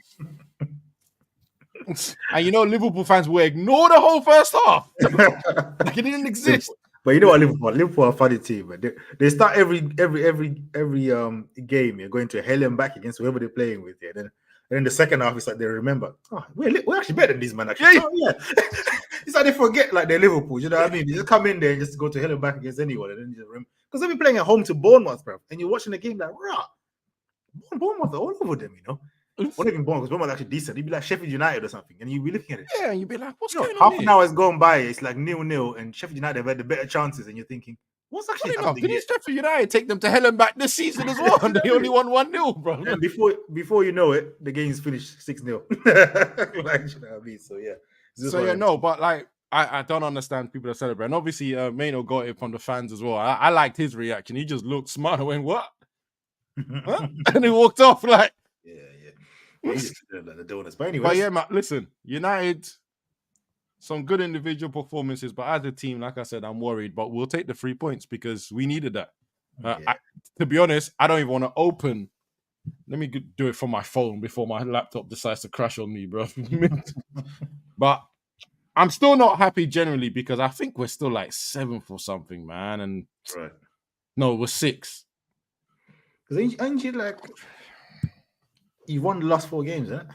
and you know, Liverpool fans will ignore the whole first half. Like it didn't exist. But you know what, Liverpool are a funny team, man. They start every game. You're going to hell and back against whoever they're playing with. Yeah, and then the second half, it's like they remember, oh, we're actually better than these man. Actually, yeah. It's like they forget, like they're Liverpool. You know what I mean? You just come in there and just go to hell and back against anyone, and then you just remember because they'll be playing at home to Bournemouth, bro, and you're watching the game like, rah, Bournemouth are all over them, you know. Not even Bournemouth, because Bournemouth actually decent. You'd be like Sheffield United or something, and you'd be looking at it. Yeah, and you'd be like, what's going on? Half here? an hour has gone by, it's like 0-0, and Sheffield United have had the better chances, and you're thinking, what's actually happening? Didn't Sheffield United take them to hell and back this season as well? And they only won 1-0, bro. And before you know it, the game's finished 6-0. Like, you know what I mean? So yeah. So yeah, no, but like I don't understand people that celebrate. And obviously, Maino got it from the fans as well. I liked his reaction. He just looked smart and went, "What?" Huh? And he walked off like, yeah. He just did like the donuts. But anyway, but yeah, man, listen, United, some good individual performances, but as a team, like I said, I'm worried. But we'll take the 3 points because we needed that. To be honest, I don't even want to open. Let me do it from my phone before my laptop decides to crash on me, bro. But I'm still not happy generally because I think we're still like 7th or something, man. And no, we're 6th. Because ain't you like you've won the last 4 games, isn't it?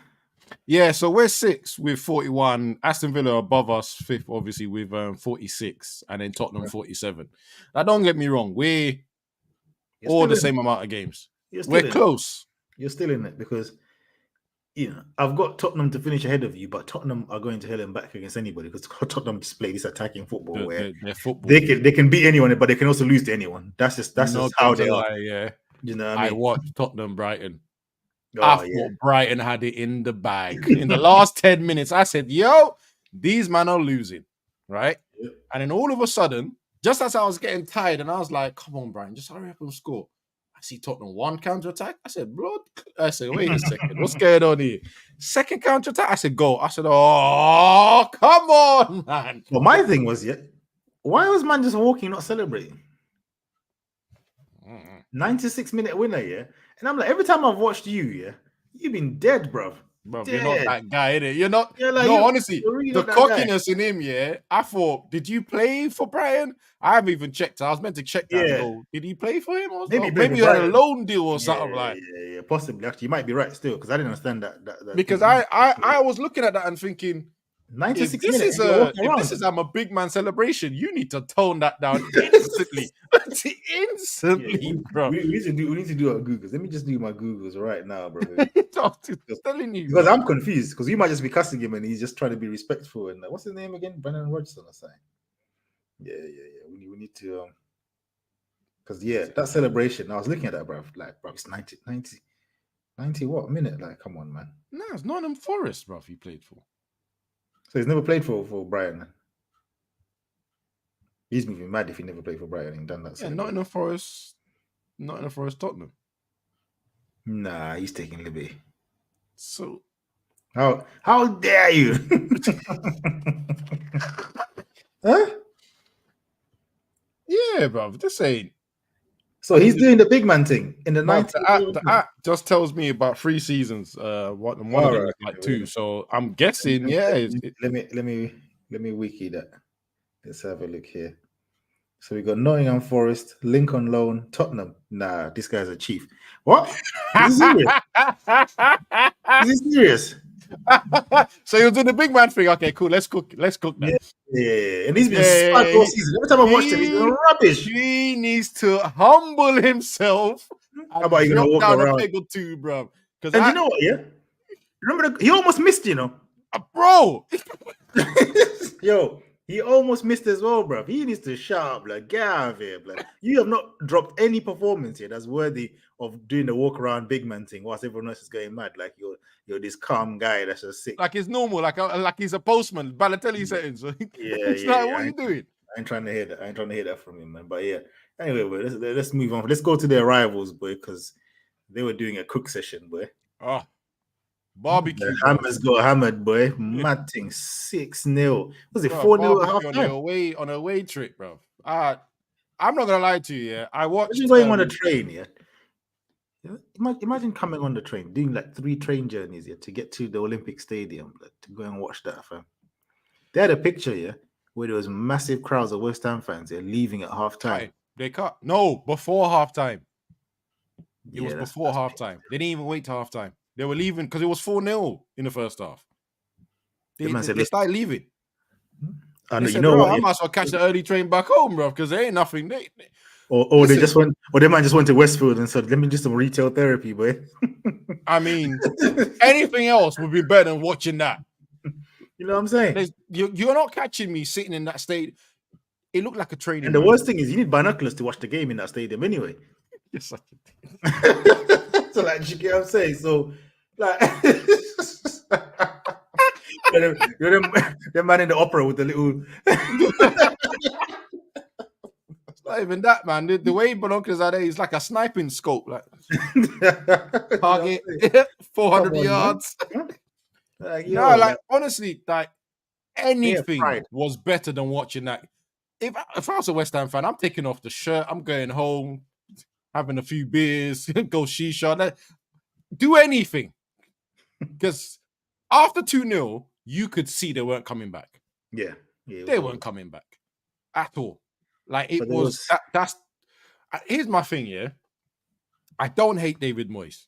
Yeah, so we're 6th with 41. Aston Villa above us, 5th, obviously, with 46, and then Tottenham 47. Now, don't get me wrong, we're all the same amount of games. We're close. You're still in it because I've got Tottenham to finish ahead of you, but Tottenham are going to hell and back against anybody because Tottenham just play this attacking football where they can beat anyone, but they can also lose to anyone. That's just how they are. Yeah. You know what I mean? I watched Tottenham Brighton. I thought Brighton had it in the bag. In the last 10 minutes, I said, yo, these men are losing, right? Yep. And then all of a sudden, just as I was getting tired, and I was like, come on, Brighton, just hurry up and score. I see Tottenham 1 counter-attack. I said, blood. I said, wait a second. What's going on here? 2nd counter-attack. I said, go. I said, oh, come on, man. Well, my thing was, why was man just walking, not celebrating? 96-minute winner, yeah? And I'm like, every time I've watched you, you've been dead, bro. Bro, you're not that guy, innit? You're not. Honestly, really the cockiness in him, I thought, did you play for Brighton? I haven't even checked. I was meant to check that. Yeah. Go, did he play for him? Or maybe you had a loan deal or something like. Yeah, possibly. Actually, you might be right still because I didn't understand that because I was looking at that and thinking, 96 minutes. If this is a big man celebration, you need to tone that down instantly. Bro. We need to do our Googles. Let me just do my Googles right now, bro. Telling you, because I'm confused because you might just be cussing him and he's just trying to be respectful. And what's his name again? Brendan Rodgers or something. Yeah. We need to because that celebration. I was looking at that, bro. Like, bro, it's 90 what minute? Like, come on, man. No, it's Nottingham Forest, bro. He played for. So he's never played for Brighton. He's moving mad if he never played for Brighton and done that. Yeah, Nottingham Forest, Tottenham. Nah, he's taking liberty. So how dare you? Huh? Yeah, bro. This ain't. So he's doing the big man thing in the 90s. The app just tells me about 3 seasons. One of them is like 2. So I'm guessing, Let me wiki that. Let's have a look here. So we got Nottingham Forest, Lincoln Loan, Tottenham. Nah, this guy's a chief. What? Is he serious? Is he serious? So he was doing the big man thing. Okay, cool. Let's cook that. Yeah. And he's been spiked all season. Every time I watched him, he's been rubbish. He needs to humble himself. How about you gonna walk down around? a peg or two, bro? And you know what? Yeah. Remember, he almost missed. You know, bro. Yo, he almost missed as well, bro. He needs to shut up, like get out of here, like you have not dropped any performance here that's worthy of doing the walk around big man thing whilst everyone else is going mad. Like you're this calm guy that's just sick. Like it's normal, like he's a postman, Balotelli settings. What are you doing? I ain't trying to hear that. I ain't trying to hear that from him, man. But yeah. Anyway, boy, let's move on. Let's go to their rivals, boy, because they were doing a cook session, boy. Oh, barbecue. The Hammers got hammered, boy. Mad thing, 6-0. Was it 4-0 at half time? On a away trip, bro. I'm not gonna lie to you. Yeah, I watched. Imagine going on a train, yeah. Imagine coming on the train, doing like 3 train journeys, yeah, to get to the Olympic Stadium, like, to go and watch that, fam. They had a picture, yeah, where there was massive crowds of West Ham fans, they're leaving at half time. They cut. No, before half time. It was before half time. They didn't even wait till half time. They were leaving because it was 4-0 in the first half. They started leaving. And you know what? I might as well catch the early train back home, bro, because there ain't nothing. Or they just went, or they might just went to Westfield and said, "Let me do some retail therapy, boy." I mean, anything else would be better than watching that. You know what I'm saying? You're not catching me sitting in that stadium. It looked like a training. And the worst thing is, you need binoculars to watch the game in that stadium anyway. Yes, I So, like, you get what I'm saying? So, like, the man in the opera with the little. It's not even that, man. The way binoculars are there is like a sniping scope, like target 400 yards. Like honestly, like anything was better than watching that. If I was a West Ham fan, I'm taking off the shirt. I'm going home, having a few beers, go shisha. Do anything. Because after 2-0, you could see they weren't coming back. Yeah. They weren't coming back at all. Like it was that's here's my thing, yeah. I don't hate David Moyes.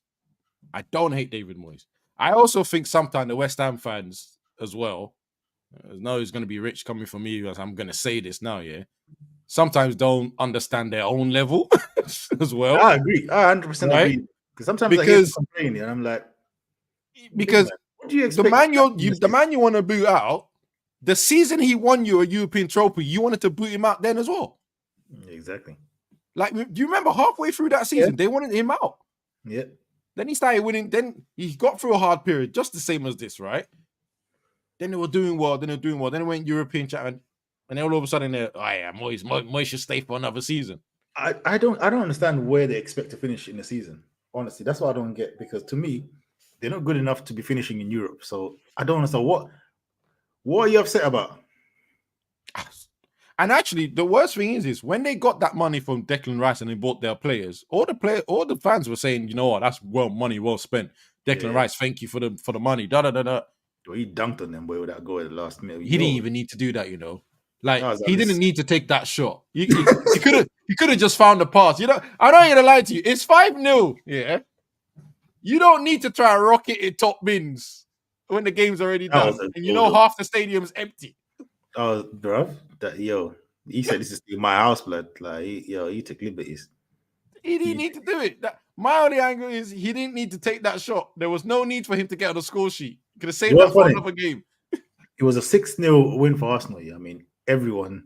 I also think sometimes the West Ham fans as well, I know he's going to be rich coming from me as I'm going to say this now, yeah. Sometimes don't understand their own level as well. I agree. I 100% agree. Because sometimes I hear complaining and I'm like, because what do you expect? The man you want to boot out, the season he won you a European trophy, you wanted to boot him out then as well. Exactly. Like, do you remember halfway through that season, they wanted him out? Yeah. Then he started winning. Then he got through a hard period, just the same as this, right? Then they were doing well. Then they went European champion, and then all of a sudden they're, Moyes should stay for another season. I don't understand where they expect to finish in the season. Honestly, that's what I don't get, because to me, they're not good enough to be finishing in Europe. So I don't understand what are you upset about? And actually, the worst thing is when they got that money from Declan Rice and they bought their players, all the fans were saying, you know what, that's money well spent. Declan Rice, thank you for the money. Well, he dunked on them, boy, with that goal at the last minute. He didn't even need to do that, you know. Like he didn't need to take that shot. He could have just found the pass. You know, I'm not gonna lie to you. It's 5-0. Yeah. You don't need to try and rocket it top bins when the game's already done. And you know half the stadium's empty. Oh, bro, he said this is my house, blood. Like, he took liberties. He didn't need to do it. My only angle is he didn't need to take that shot. There was no need for him to get on the score sheet. Could have saved that for another game. It was a 6-0 win for Arsenal. Yeah, I mean, everyone,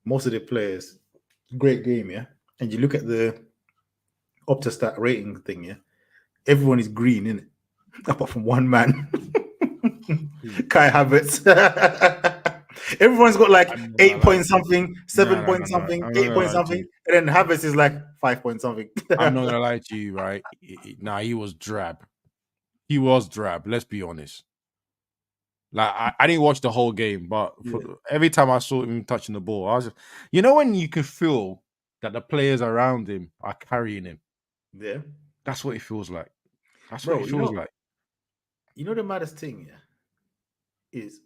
most of the players, great game. Yeah, and you look at the Optastat rating thing. Yeah, everyone is green, innit? Apart from one man, Kai Havertz. Everyone's got like 8 point something, 7 point something, 8 point something, and then Havertz is like 5 point something. I'm not gonna lie to you, right? He was drab. He was drab. Let's be honest. Like I didn't watch the whole game, but every time I saw him touching the ball, I was just, you know, when you can feel that the players around him are carrying him. Yeah, that's what it feels like. That's what it feels like. You know the maddest thing, is.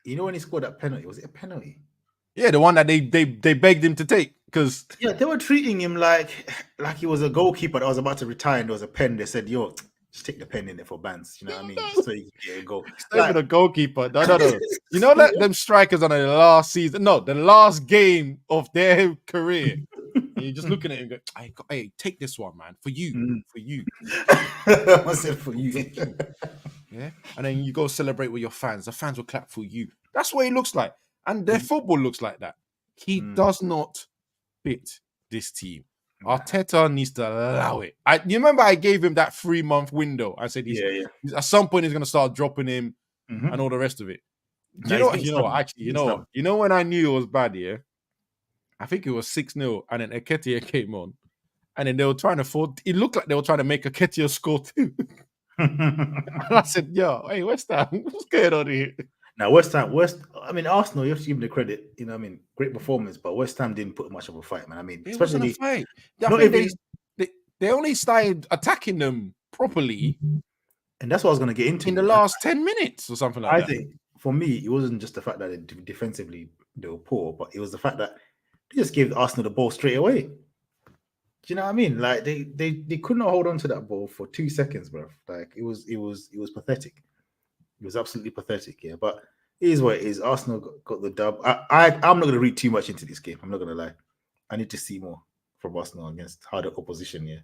You know when he scored that penalty? Was it a penalty? Yeah, the one that they begged him to take because Yeah, they were treating him like he was a goalkeeper that was about to retire, and there was a pen. They said, "Yo, just take the pen in there for Bans." You know what I mean? Just so you can get a goal. he's not even a goalkeeper. No. You know Yeah. that them strikers on the last season, no, the last game of their career. And you're just looking at him, and go, "Hey, take this one, man, for you, for you." I said for you. Yeah, and then you go celebrate with your fans. The fans will clap for you. That's what he looks like, and their football looks like that. He does not fit this team. Arteta needs to allow it. You remember I gave him that 3-month window. I said he's at some point he's going to start dropping him and all the rest of it. You know when I knew it was bad, yeah? I think it was 6-0, and then Nketiah came on, and then they were trying to it looked like they were trying to make Nketiah score too. And I said, "Yo, hey, West Ham, what's going on here?" Now, I mean, Arsenal, you have to give them the credit. You know, I mean, great performance, but West Ham didn't put much of a fight, man. I mean, It wasn't a fight. They only started attacking them properly, and that's what I was going to get into in the last 10 minutes or something like that. I think for me, it wasn't just the fact that defensively they were poor, but it was the fact that they just gave Arsenal the ball straight away. Do you know what I mean? Like they could not hold on to that ball for 2 seconds, bro. Like it was pathetic. It was absolutely pathetic, yeah. But it is what it is. Arsenal got the dub. I'm not going to read too much into this game. I'm not going to lie. I need to see more from Arsenal against harder opposition, yeah.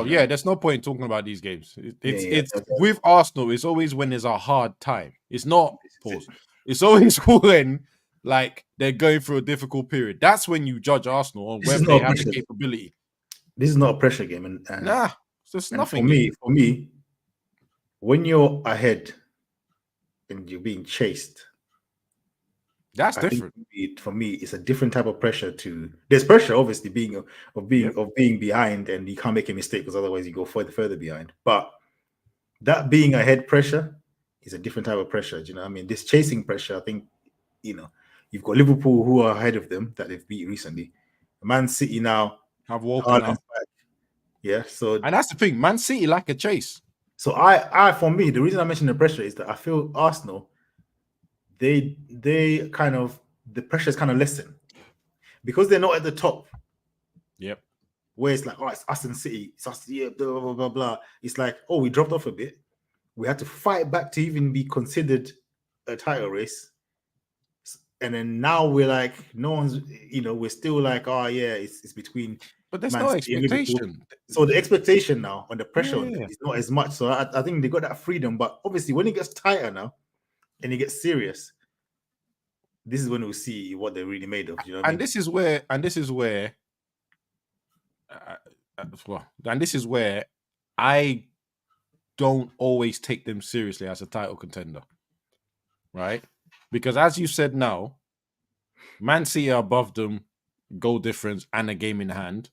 Yeah, there's no point talking about these games. It's with Arsenal, it's always when there's a hard time. It's not pause. It's always when like they're going through a difficult period. That's when you judge Arsenal on whether they have the capability. This is not a pressure game, and nah, it's just nothing. For me, when you're ahead and you're being chased, that's different. For me, it's a different type of pressure. There's pressure, obviously, being behind, and you can't make a mistake because otherwise you go further behind. But that being ahead pressure is a different type of pressure. Do you know what I mean? This chasing pressure, I think, you've got Liverpool who are ahead of them that they've beat recently. Man City now have woken up. Yeah, so and that's the thing. Man City like a chase. So I for me, the reason I mentioned the pressure is that I feel Arsenal, they kind of, the pressure is kind of lessened because they're not at the top. Yep. Where it's like, oh, it's us and City, it's us, yeah, blah, blah, blah, blah. It's like, oh, we dropped off a bit. We had to fight back to even be considered a title race. And then now we're like, no one's, we're still like, oh yeah, it's between. But there's no expectation. So the expectation now and the pressure is not as much. So I think they got that freedom. But obviously, when it gets tighter now and it gets serious, this is when we'll see what they're really made of. You know what I mean? This is where I don't always take them seriously as a title contender, right? Because as you said now, Man City are above them, goal difference and a game in hand,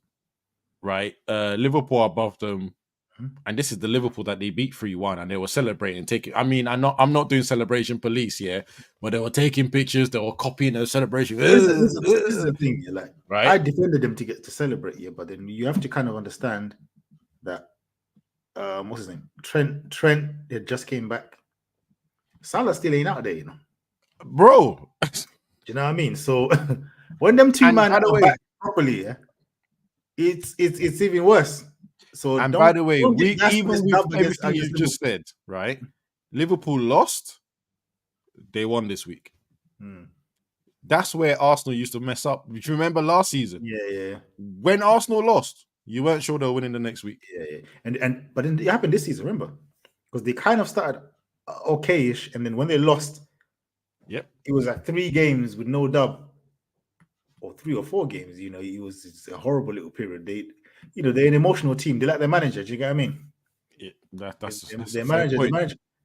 right? Liverpool are above them, and this is the Liverpool that they beat 3-1, and they were celebrating, I'm not doing celebration police, yeah, but they were taking pictures, they were copying the celebration. This is the thing, like, right? I defended them to celebrate, yeah, but then you have to kind of understand that what's his name? Trent had just came back. Salah still ain't out there, bro. Do you know what I mean? So when them two man are back properly, yeah, it's even worse. So and by the way, even with everything you just said, right? Liverpool lost, they won this week. That's where Arsenal used to mess up. Do you remember last season? Yeah. When Arsenal lost, you weren't sure they were winning the next week. Yeah. But then it happened this season, remember? Because they kind of started okay-ish, and then when they lost, it was like 3 games with no dub, or 3 or 4 games. It's a horrible little period. They're an emotional team. They like their manager. Do you get what I mean? Yeah, that's their manager.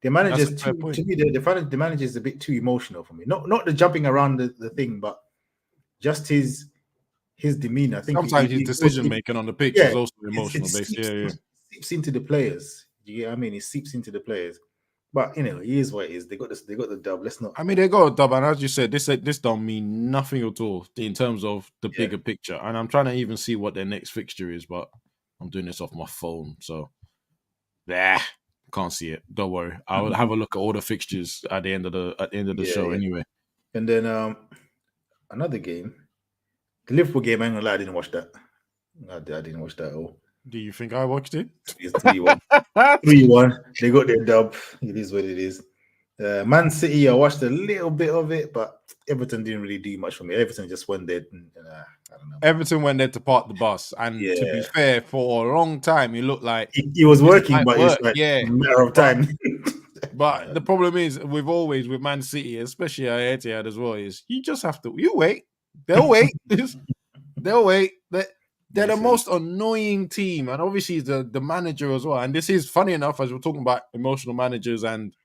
The manager's to me. The manager is a bit too emotional for me. Not the jumping around the thing, but just his demeanor. I think sometimes his decision making on the pitch is also emotional based. It seeps into the players. Do you get what I mean? It seeps into the players. But it is what it is. They got this. They got the dub. Let's not. I mean, they got a dub, and as you said, this don't mean nothing at all in terms of the bigger picture. And I'm trying to even see what their next fixture is, but I'm doing this off my phone, so can't see it. Don't worry. I will have a look at all the fixtures at the end of the show anyway. And then another game. The Liverpool game, I ain't gonna lie, I didn't watch that. I didn't watch that at all. Do you think I watched it? It's 3-1. 3-1. They got their dub. It is what it is. Man City, I watched a little bit of it, but Everton didn't really do much for me. Everton just went there. I don't know. Everton went there to park the bus, and to be fair, for a long time, it looked like it was working, but it's like a matter of time. But the problem is, with Man City, especially at Etihad as well, is you just have to wait. They'll wait. They'll wait. They're the most annoying team, and obviously the manager as well. And this is funny enough, as we're talking about emotional managers and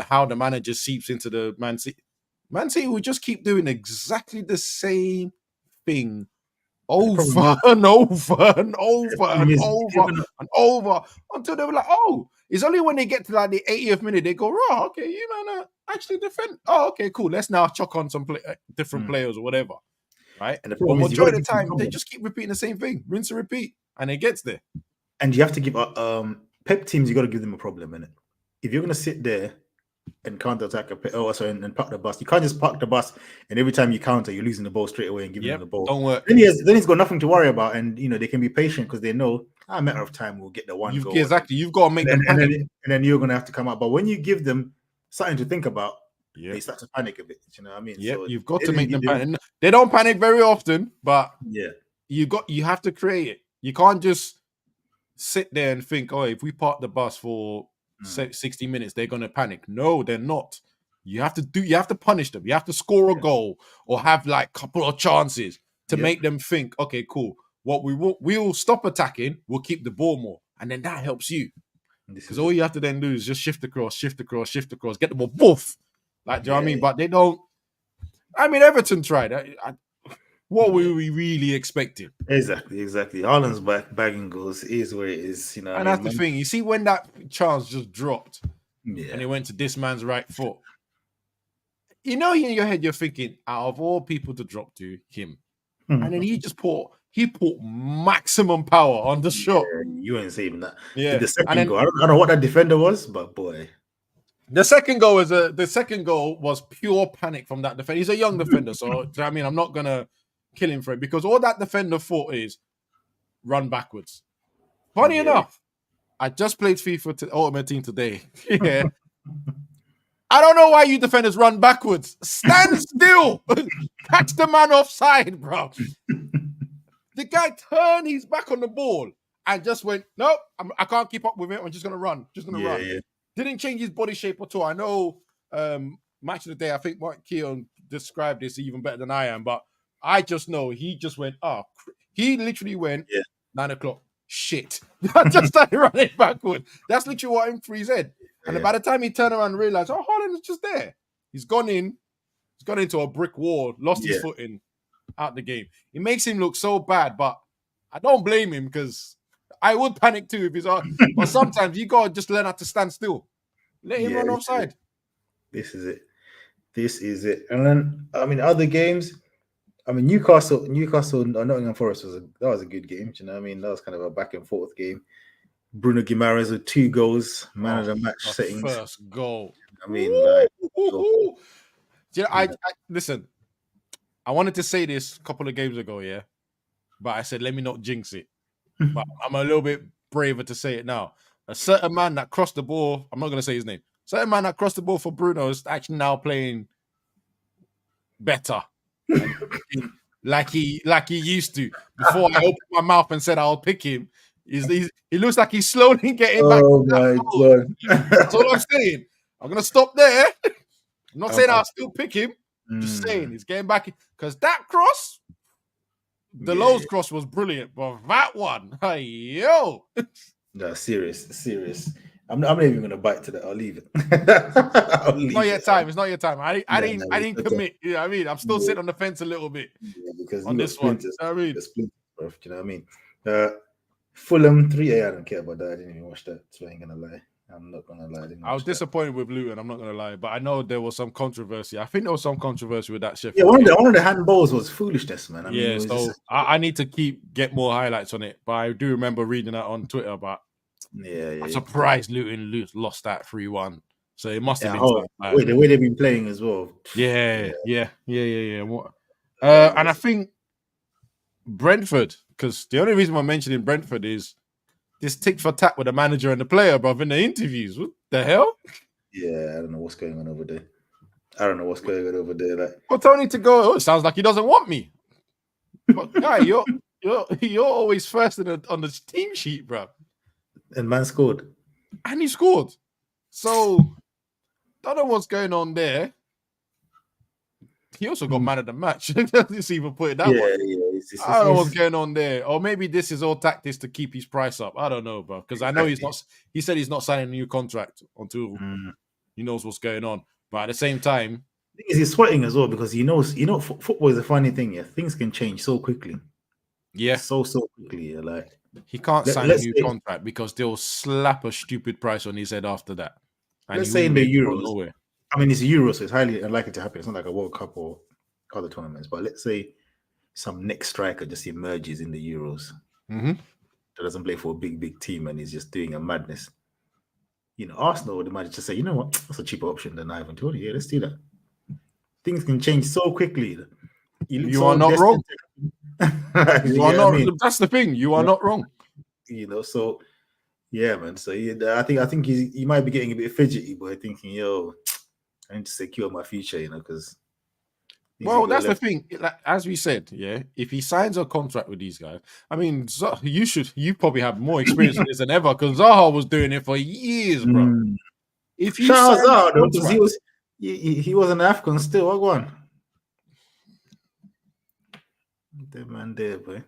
how the manager seeps into the Man City. Man City will just keep doing exactly the same thing over and over and over and over and over until they were like, oh, it's only when they get to like the 80th minute they go, right, okay, you man actually defend. Oh, okay, cool. Let's now chuck on some different players or whatever, right? And the majority of the time they just keep repeating the same thing, rinse and repeat, and it gets there. And you have to give Pep teams. You got to give them a problem in it. If you're gonna sit there and counter attack and park the bus. You can't just park the bus and every time you counter, you're losing the ball straight away and giving them the ball. Don't work. Then he's got nothing to worry about, and they can be patient because they know a matter of time we'll get the one goal. Exactly. You've got to make them panic. And then you're gonna have to come out. But when you give them something to think about, they start to panic a bit. You know what I mean? Yeah, so you've got to make them panic. They don't panic very often, but you have to create it. You can't just sit there and think, oh, if we park the bus for 60 minutes, they're gonna panic. No, they're not. You have to punish them. You have to score a goal or have like a couple of chances to make them think, okay, cool. What we'll stop attacking, we'll keep the ball more. And then that helps you. Because all you have to then do is just shift across, get the ball, woof. Like, do you know what I mean? But they don't. I mean, Everton tried. What were we really expecting? Exactly. Haaland's bagging goals is where it is, And that's the thing. You see, when that chance just dropped and it went to this man's right foot, in your head, you're thinking, out of all people to drop to, him. And then he put maximum power on the shot. You ain't saving that. Yeah. The second goal, I don't know what that defender was, but boy. The second goal was pure panic from that defender. He's a young defender, so I mean, I'm not gonna kill him for it because all that defender thought is run backwards. Funny enough, I just played FIFA Ultimate Team today. Yeah. I don't know why you defenders run backwards. Stand still. Catch the man offside, bro. The guy turned his back on the ball and just went, nope, I can't keep up with it. I'm just going to run. Run. Yeah. Didn't change his body shape at all. I know match of the day, I think Mark Keown described this even better than I am, but I just know he just went, he literally went, 9 o'clock, shit. I just started running backward. That's literally what went through his head. And by the time he turned around and realized, Haaland is just there. He's gone into a brick wall, lost his footing out the game. It makes him look so bad, but I don't blame him because I would panic too if he's on. But sometimes you gotta just learn how to stand still. Let him run offside. This is it. And then other games. Newcastle or Nottingham Forest was a good game. Do you know what I mean? That was kind of a back and forth game. Bruno Guimaraes with 2 goals, man of the match settings. First goal. I listen. I wanted to say this a couple of games ago, but I said let me not jinx it. But I'm a little bit braver to say it now. A certain man that crossed the ball, I'm not going to say his name. Certain man that crossed the ball for Bruno is actually now playing better, like he used to. Before I opened my mouth and said I'll pick him. He looks like he's slowly getting back. Oh my God. That's all I'm saying. I'm going to stop there. I'm not saying I'll still pick him. Just saying he's getting back. Because that cross, the Lowe's cross was brilliant. But that one, hey, yo. No, serious. I'm not even going to bite to that. I'll leave it. It's not your time. I didn't commit. You know what I mean? I'm still sitting on the fence a little bit because on this one. You know what I mean? You know what I mean? Fulham 3-8. I don't care about that. I didn't even watch that, so I ain't gonna lie. I'm not gonna lie. I was disappointed with Luton. I'm not gonna lie, but I know there was some controversy. I think there was some controversy with that Sheffield. Yeah, one of the handballs was foolishness, man. I need to get more highlights on it. But I do remember reading that on Twitter. But I'm surprised Luton lost that 3-1. So it must have been the way they've been playing as well. Yeah. What? And I think Brentford, because the only reason I'm mentioning Brentford is this tick for tat with the manager and the player, bruv, in the interviews. What the hell? Yeah, I don't know what's going on over there. Like, Well, Tony to go. Oh, it sounds like he doesn't want me. But guy, you're always first on the team sheet, bruv. and man scored. And he scored. So don't know what's going on there. He also got man of the match. Let's even put it that way. Yeah. I don't know what's going on there. Or maybe this is all tactics to keep his price up. I don't know, bro. Because I know he's not. He said he's not signing a new contract until he knows what's going on. But at the same time, he's sweating as well because he knows. Football is a funny thing. Yeah, things can change so quickly. Yeah, so quickly. Yeah, like he can't sign a new contract because they'll slap a stupid price on his head after that. And let's say in the Euros. I mean, it's Euros, so it's highly unlikely to happen. It's not like a World Cup or other tournaments. But let's say some next striker just emerges in the Euros that doesn't play for a big team and is just doing a madness. Arsenal would imagine to say, you know what, that's a cheaper option than Ivan Toney. Yeah, let's do that. Things can change so quickly. You are not wrong. You are not. That's the thing. You are not wrong. So yeah, man. So I think he might be getting a bit fidgety, but thinking, yo, I need to secure my future, because. Well, that's the thing. Like, as we said, yeah, if he signs a contract with these guys, I mean, you probably have more experience with this than ever because Zaha was doing it for years, bro. If you shout out Zaha, because he was an AFCON still. What going? The man there, boy.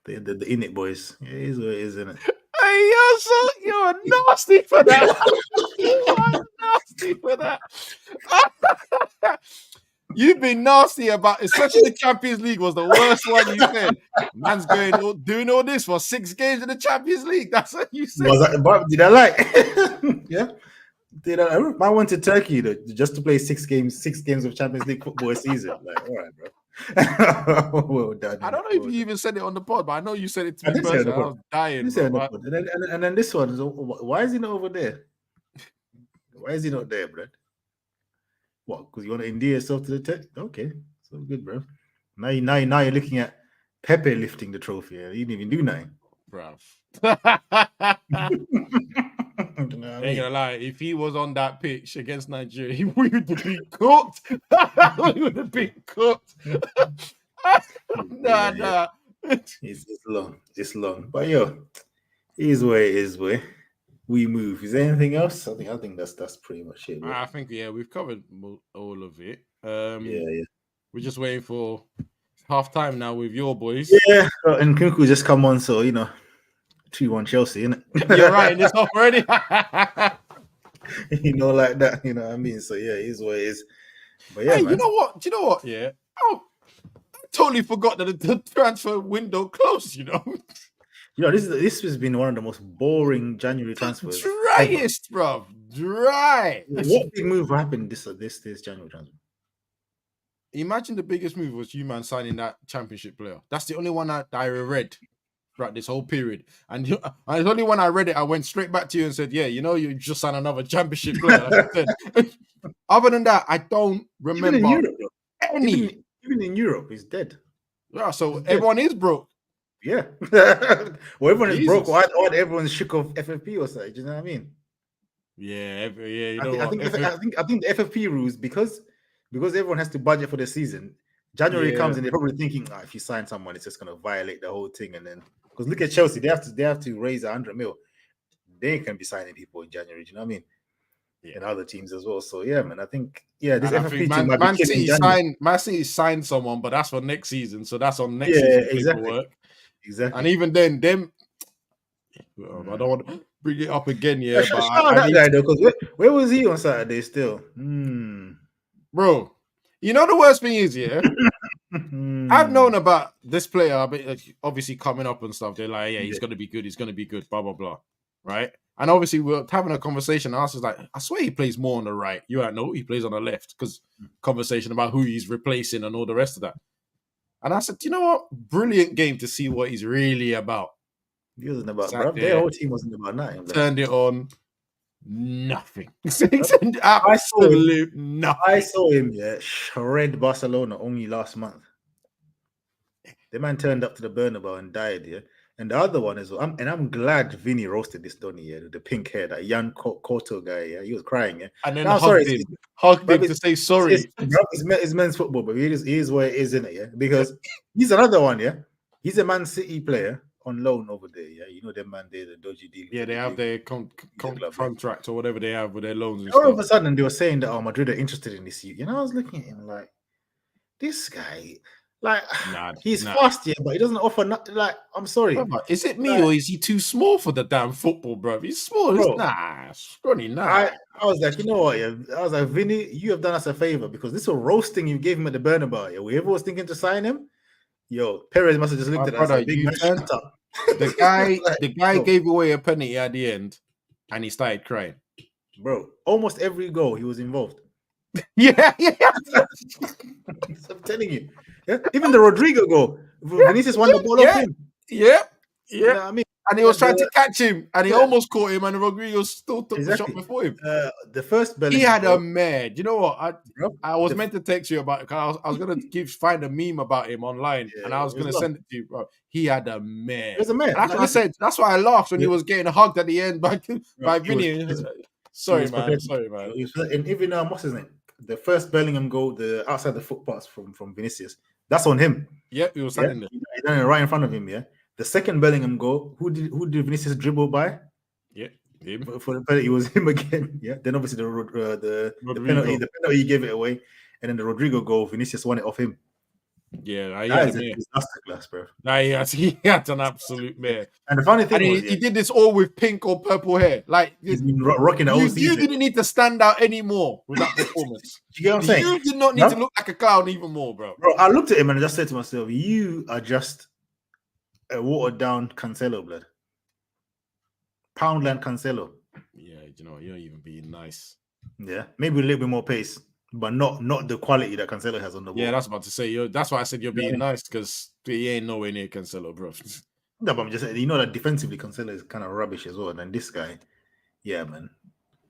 The Innit boys. Yeah, it is what it is, isn't it? Hey, you're nasty for that. You're nasty for that. You've been nasty about, especially the Champions League was the worst one you said. Man's doing all this for 6 games in the Champions League. That's what you said. Did I like? Yeah. I went to Turkey just to play 6 games of Champions League football a season. Like, all right, bro. Well done. I don't know if you even said it on the pod, but I know you said it to me personally. I was dying. And then this one is, why is he not over there? Why is he not there, bro? What? Because you want to endear yourself to the tech? Okay, so good, bro. Now you're looking at Pepe lifting the trophy. He didn't even do nothing, bro. Ain't gonna lie, if he was on that pitch against Nigeria, we would have been cooked. We would have been cooked. Nah. It's long. But yo, is where it is where we move. Is there anything else? I think that's pretty much it. I think we've covered all of it. Yeah. We're just waiting for half time now with your boys. Yeah, and Kunku just come on, so 2-1 Chelsea, innit? You're right, it's off already. Like that, you know what I mean? So yeah, it is what it is. But yeah, hey, man. Do you know what? Yeah. I totally forgot that the transfer window closed, This has been one of the most boring January transfers. Driest, bro. Dry. What big move happened this January transfer? Imagine the biggest move was you, man, signing that championship player. That's the only one that I read throughout this whole period. And the only one I read it, I went straight back to you and said, yeah, you just signed another championship player. Like I said. Other than that, I don't remember even in Europe, any. Even in Europe, he's dead. Yeah, so everyone is broke. Yeah. Well, everyone is broke. Or everyone's shook off FFP or something. Do you know what I mean? Yeah. I think the FFP rules, because everyone has to budget for the season. January comes and they're probably thinking, if you sign someone, it's just going to violate the whole thing. And then, because look at Chelsea, they have to raise 100 mil. They can be signing people in January. Do you know what I mean? Yeah. And other teams as well. So yeah, man, I think this FFP team might Man City signed someone, but that's for next season. So that's on next season paperwork. Exactly. And even then, I don't want to bring it up again. Yeah, but shout out that guy though, because where was he on Saturday still? Bro, the worst thing is, I've known about this player, but obviously coming up and stuff. They're like, he's going to be good. He's going to be good. Blah blah blah. Right. And obviously we're having a conversation. I was like, I swear he plays more on the right. You don't know he plays on the left, because conversation about who he's replacing and all the rest of that. And I said, you know what? Brilliant game to see what he's really about. He wasn't about, bro. Their whole team wasn't about nothing. Turned it on. Nothing. Absolute nothing. I saw him, shred Barcelona only last month. The man turned up to the Bernabeu and died, yeah. And the other one is, I'm glad Vinny roasted this Donny, yeah, the pink hair, that young Koto guy, yeah, he was crying, yeah. And then No, hugged sorry, him to say sorry. It's men's football, but it is where it is, isn't it? Yeah, because he's another one, yeah. He's a Man City player on loan over there, yeah. You know them man there, the dodgy deal. Yeah, they have their contract or whatever they have with their loans. And all stuff. of a sudden, they were saying that Madrid are interested in this youth. You know, I was looking at him like, this guy, like, he's fast, yeah, but he doesn't offer nothing. Like, I'm sorry, brother, is it me or is he too small for the damn football, bro? He's small. Scrawny. I was like, you know what? Yeah, I was like, Vinny, you have done us a favor because this was roasting you gave him at the Bernabeu. Yeah, whoever was thinking to sign him, yo, Perez must have just looked at us. Like, big man, shut up. The guy gave away a penalty at the end, and he started crying. Bro, almost every goal he was involved. Yeah. I'm telling you. Yeah? Even the Rodrigo goal, Vinicius won the ball off him. Yeah. You know what I mean? And he was trying to catch him, and he almost caught him, and Rodrigo still took the shot before him. The first Bellingham he had a mare. Do you know what? I was meant to text you about it because I was going to find a meme about him online, and I was going to send it to you, bro. He had a mare. It was a mare. That's what I said. That's why I laughed when he was getting hugged at the end by Vinny. Sorry, man. And even what's his name? The first Bellingham goal, the outside the footpath from Vinicius, that's on him. Yeah, he was standing there. He done it right in front of him. Yeah. The second Bellingham goal, who did Vinicius dribble by? Yeah, him. For the penalty, it was him again. Yeah. Then obviously the penalty he gave it away, and then the Rodrigo goal, Vinicius won it off him. Yeah, he had a masterclass, bro. He had an absolute mare. And the funny thing was, he did this all with pink or purple hair. Like he's been rocking the whole season. You didn't need to stand out anymore with that performance. You get what I'm saying? You did not need to look like a clown even more, bro. Bro, I looked at him and I just said to myself, "You are just a watered down Cancelo, blood. Poundland Cancelo." Yeah, you know, you're even being nice. Yeah, maybe a little bit more pace, but not the quality that Cancelo has on the ball. Yeah, that's about to say. That's why I said you're being nice, because he ain't nowhere near Cancelo, bro. No, but I'm just saying, you know that defensively Cancelo is kind of rubbish as well. And then this guy, yeah, man.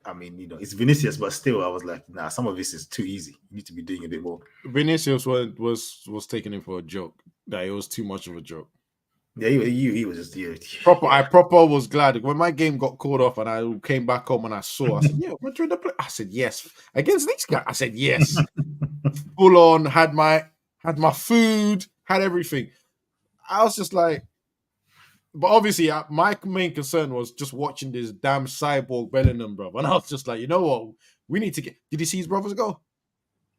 I mean, you know, it's Vinicius, but still, I was like, nah, some of this is too easy. You need to be doing a bit more. Vinicius was taking him for a joke. That it was too much of a joke. Yeah, he was just proper. I proper was glad when my game got called off and I came back home and I saw. I said, "Yeah, Madrid the play." I said, "Yes." Against this guy, I said, "Yes." Full on, had my food, had everything. I was just like, but obviously, my main concern was just watching this damn cyborg Bellingham, bro. And I was just like, you know what? We need to get. Did you see his brothers go?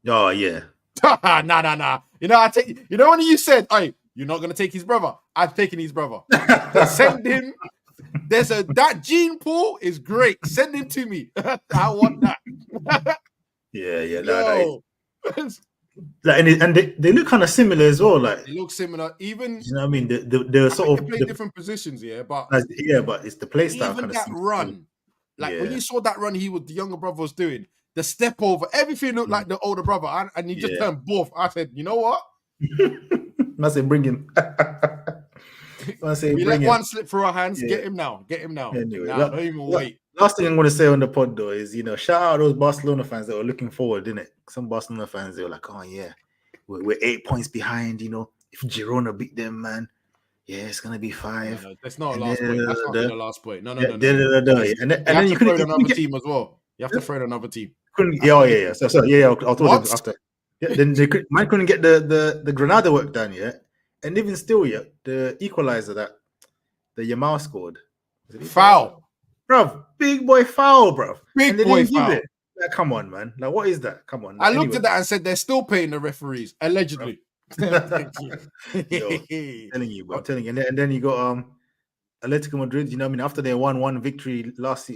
Oh yeah. Nah. You know, when you said, "Hey, you're not gonna take his brother," I've taken his brother. Send him. That gene pool is great. Send him to me. I want that. Yeah. Like, and they look kind of similar as well. Like they look similar. Even you know what I mean. They're sort of play different positions, yeah. But it's the play style. Even that run, like when you saw that run, the younger brother was doing the step over. Everything looked like the older brother, and he just turned both. I said, you know what? I say bring him. We let one slip through our hands. Get him now. Anyway, don't even wait. Last thing I'm going to say on the pod though is, you know, shout out those Barcelona fans that were looking forward, didn't it? Some Barcelona fans, they were like, "Oh yeah, we're 8 points behind. You know, if Girona beat them, man, yeah, it's gonna be 5." No, that's not a last point. That's not the last point. No. And then you couldn't another team as well. You have to throw in another team. Yeah. So I'll talk about it after. Yeah, then man couldn't get the Granada work done yet, and even still, the equalizer that the Yamal scored. Foul. Bruv, big boy foul, bruv. Big boy foul. Like, come on, man. Like, what is that? Come on. I looked at that and said they're still paying the referees, allegedly. Telling you, bro. I'm telling you. And then you got Atletico Madrid, you know what I mean? After their 1-1 victory last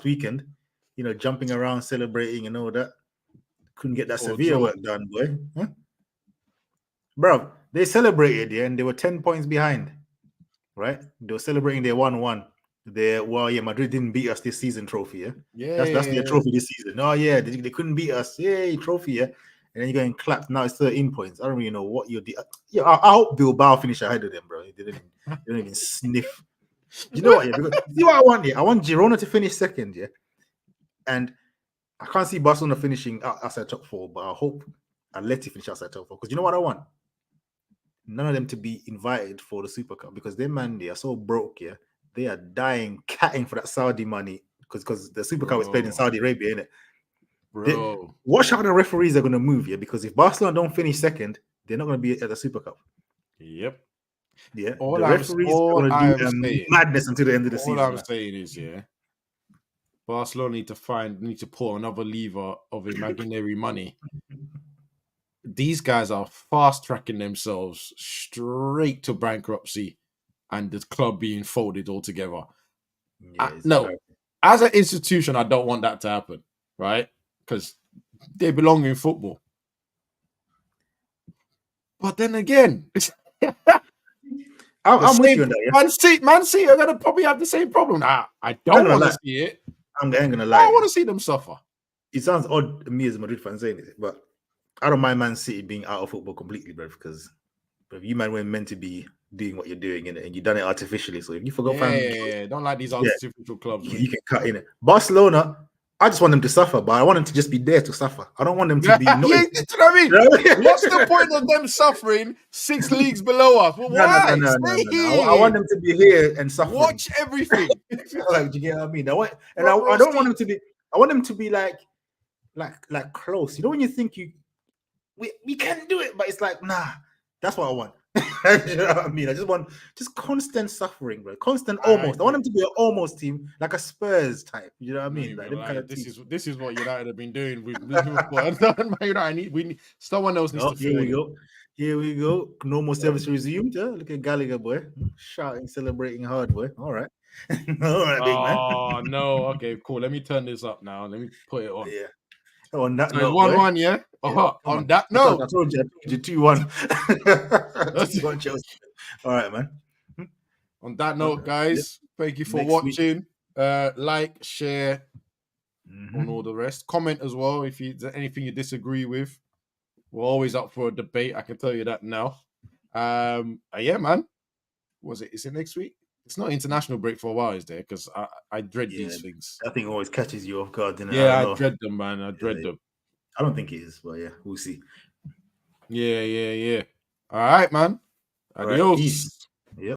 weekend, you know, jumping around, celebrating and all that. Couldn't get that Sevilla work done, boy. Huh? Bro, they celebrated, and they were 10 points behind, right? They were celebrating their 1-1. Madrid didn't beat us this season trophy, that's their trophy this season. Oh yeah, they couldn't beat us. Yay, trophy, And then you go and clap. Now it's 13 points. I don't really know what you're I hope Bilbao finish ahead of them, bro. They didn't even sniff. You know what? Because, see what I want? I want Girona to finish second, and I can't see Barcelona finishing outside top 4, but I hope Atleti finish outside top 4. Because you know what I want? none of them to be invited for the Super Cup because they are so broke. Yeah, they are catting for that Saudi money because the Super Cup is played in Saudi Arabia, innit? Bro, Watch how the referees are going to move. Yeah, because if Barcelona don't finish second, they're not going to be at the Super Cup. yep. Yeah, All the referees are going to do madness until the end of the season. All I'm saying is, yeah, Barcelona need to pull another lever of imaginary money. These guys are fast tracking themselves straight to bankruptcy and the club being folded altogether. Yeah, no, as an institution, I don't want that to happen, right? Because they belong in football. But then again, I'm with you on that. Yeah? Man City are gonna probably have the same problem. I don't want to see it. I ain't gonna lie. I want to see them suffer. It sounds odd to me as a Madrid fan saying it, but I don't mind Man City being out of football completely, bro. Because you man weren't meant to be doing what you're doing in it, and you done it artificially. So if you forgot, don't like these artificial clubs. You can cut in it. Barcelona, I just want them to suffer, but I want them to just be there to suffer. I don't want them to be. Do you know what I mean? What's the point of them suffering 6 leagues below us? Well, why? No. I want them to be here and suffer. Watch everything. Like, do you get what I mean? I don't want them to be. I want them to be like close. You know when you think we can do it, but it's like nah. That's what I want. You know what I mean? I just want constant suffering, bro. Constant almost. I want them to be an almost team, like a Spurs type. You know what I mean? This is what United have been doing with Liverpool. We need someone else needs to fill. Here we go. No more service resumed. Look at Gallagher, boy. Shouting, celebrating hard, boy. All right. All right, big man. Oh, no. Okay, cool. Let me turn this up now. Let me put it on. Yeah. On that note, 1-1, yeah? On that note. I told you 2-1. 2-1 Chelsea. All right, man. On that note, guys, thank you for watching. Like, share, on all the rest. Comment as well if there's anything you disagree with. We're always up for a debate. I can tell you that now. Yeah, man. Is it next week? It's not international break for a while, is there? Because I dread these things. That thing always catches you off guard. I dread them, man. I dread them. I don't think it is, but yeah, we'll see. Yeah. All right, man. Adios. Right,